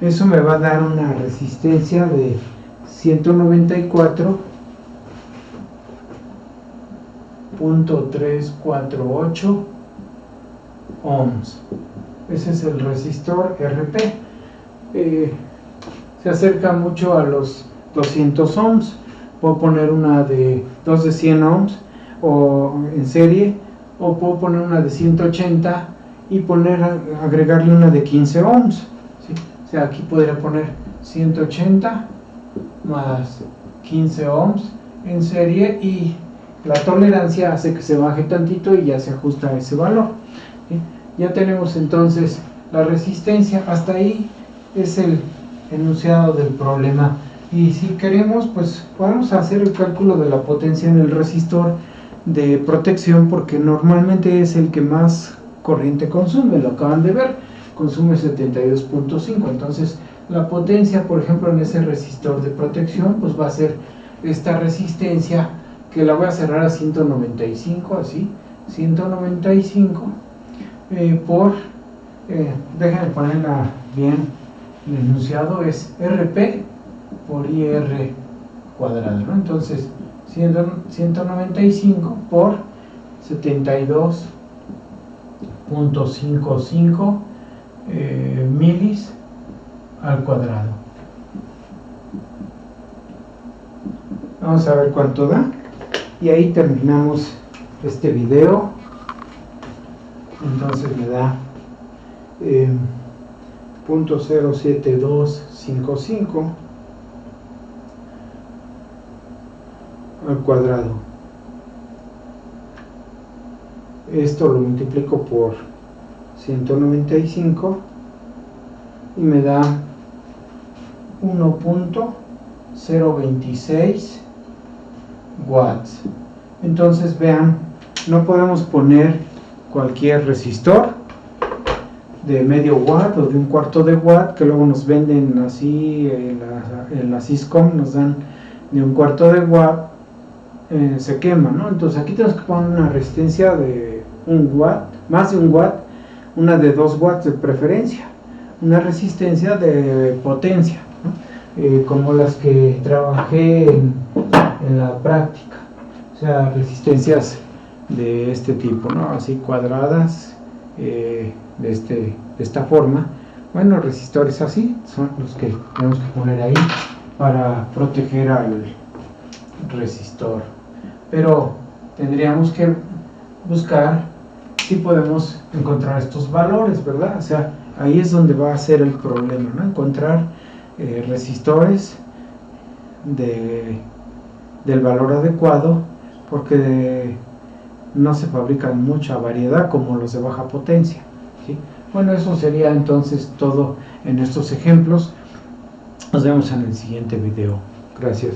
Eso me va a dar una resistencia de 194.348 ohms. Ese es el resistor RP. Se acerca mucho a los 200 ohms. Puedo poner una de 2 de 100 ohms o en serie, o puedo poner una de 180 y agregarle una de 15 ohms, ¿sí? O sea, aquí podría poner 180 más 15 ohms en serie, y la tolerancia hace que se baje tantito y ya se ajusta a ese valor, ¿sí? Ya tenemos entonces la resistencia. Hasta ahí es el enunciado del problema. Y si queremos, pues podemos hacer el cálculo de la potencia en el resistor de protección, porque normalmente es el que más corriente consume. Lo acaban de ver, consume 72.5. entonces la potencia, por ejemplo, en ese resistor de protección, pues va a ser esta resistencia, que la voy a cerrar a 195, así, 195 déjenme ponerla bien. El enunciado es RP por IR cuadrado, ¿no? Entonces 195 por 72.55 milis al cuadrado. Vamos a ver cuánto da, y ahí terminamos este video. Entonces me da 0.07255 al cuadrado. Esto lo multiplico por 195 y me da 1.026 watts. Entonces vean, no podemos poner cualquier resistor de medio watt o de un cuarto de watt, que luego nos venden así en la Syscom, nos dan de un cuarto de watt, se quema, ¿no? Entonces aquí tenemos que poner una resistencia de 1 watt, más de 1 watt, una de 2 watts de preferencia, una resistencia de potencia, ¿no? Como las que trabajé en la práctica, o sea, resistencias de este tipo, ¿no? Así cuadradas, de esta forma. Bueno, resistores así son los que tenemos que poner ahí para proteger al resistor, pero tendríamos que buscar si podemos encontrar estos valores, ¿verdad? O sea, ahí es donde va a ser el problema, ¿no? Encontrar resistores del valor adecuado, porque no se fabrican mucha variedad como los de baja potencia, ¿sí? Bueno, eso sería entonces todo en estos ejemplos. Nos vemos en el siguiente video. Gracias.